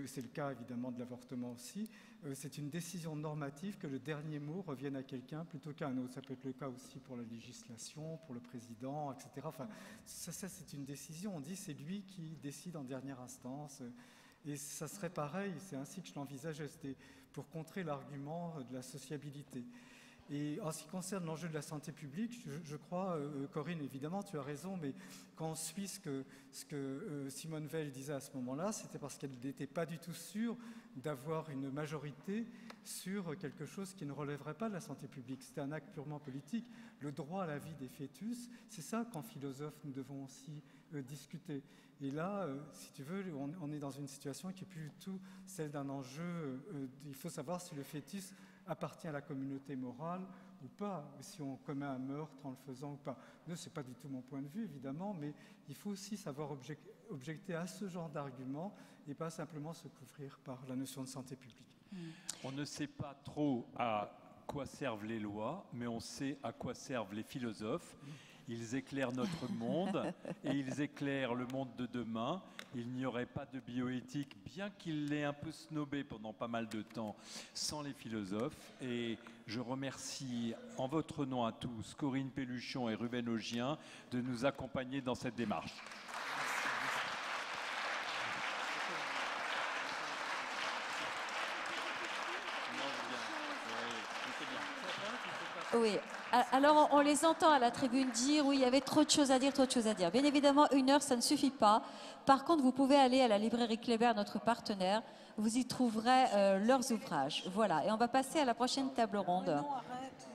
c'est le cas évidemment de l'avortement aussi, c'est une décision normative que le dernier mot revienne à quelqu'un plutôt qu'à un autre. Ça peut être le cas aussi pour la législation, pour le président, etc. Enfin, ça c'est une décision. On dit c'est lui qui décide en dernière instance. Et ça serait pareil, c'est ainsi que je l'envisageais. C'était pour contrer l'argument de la sociabilité. Et en ce qui concerne l'enjeu de la santé publique, je crois, Corinne, évidemment, tu as raison, mais quand on suit ce que Simone Veil disait à ce moment-là, c'était parce qu'elle n'était pas du tout sûre d'avoir une majorité sur quelque chose qui ne relèverait pas de la santé publique. C'était un acte purement politique. Le droit à la vie des fœtus, c'est ça qu'en philosophe, nous devons aussi discuter. Et là, si tu veux, on est dans une situation qui n'est plus du tout celle d'un enjeu. Il faut savoir si le fœtus appartient à la communauté morale ou pas, si on commet un meurtre en le faisant ou pas. Ce n'est pas du tout mon point de vue, évidemment, mais il faut aussi savoir objecter à ce genre d'arguments et pas simplement se couvrir par la notion de santé publique.
On ne sait pas trop à quoi servent les lois, mais on sait à quoi servent les philosophes. Ils éclairent notre monde et ils éclairent le monde de demain. Il n'y aurait pas de bioéthique, bien qu'il l'ait un peu snobé pendant pas mal de temps, sans les philosophes. Et je remercie en votre nom à tous, Corinne Pelluchon et Ruben Augien, de nous accompagner dans cette démarche.
Oui, alors on les entend à la tribune dire oui, il y avait trop de choses à dire, trop de choses à dire. Bien évidemment, 1 heure, ça ne suffit pas. Par contre, vous pouvez aller à la librairie Kléber, notre partenaire. Vous y trouverez leurs ouvrages. Voilà, et on va passer à la prochaine table ronde.
Non, arrête.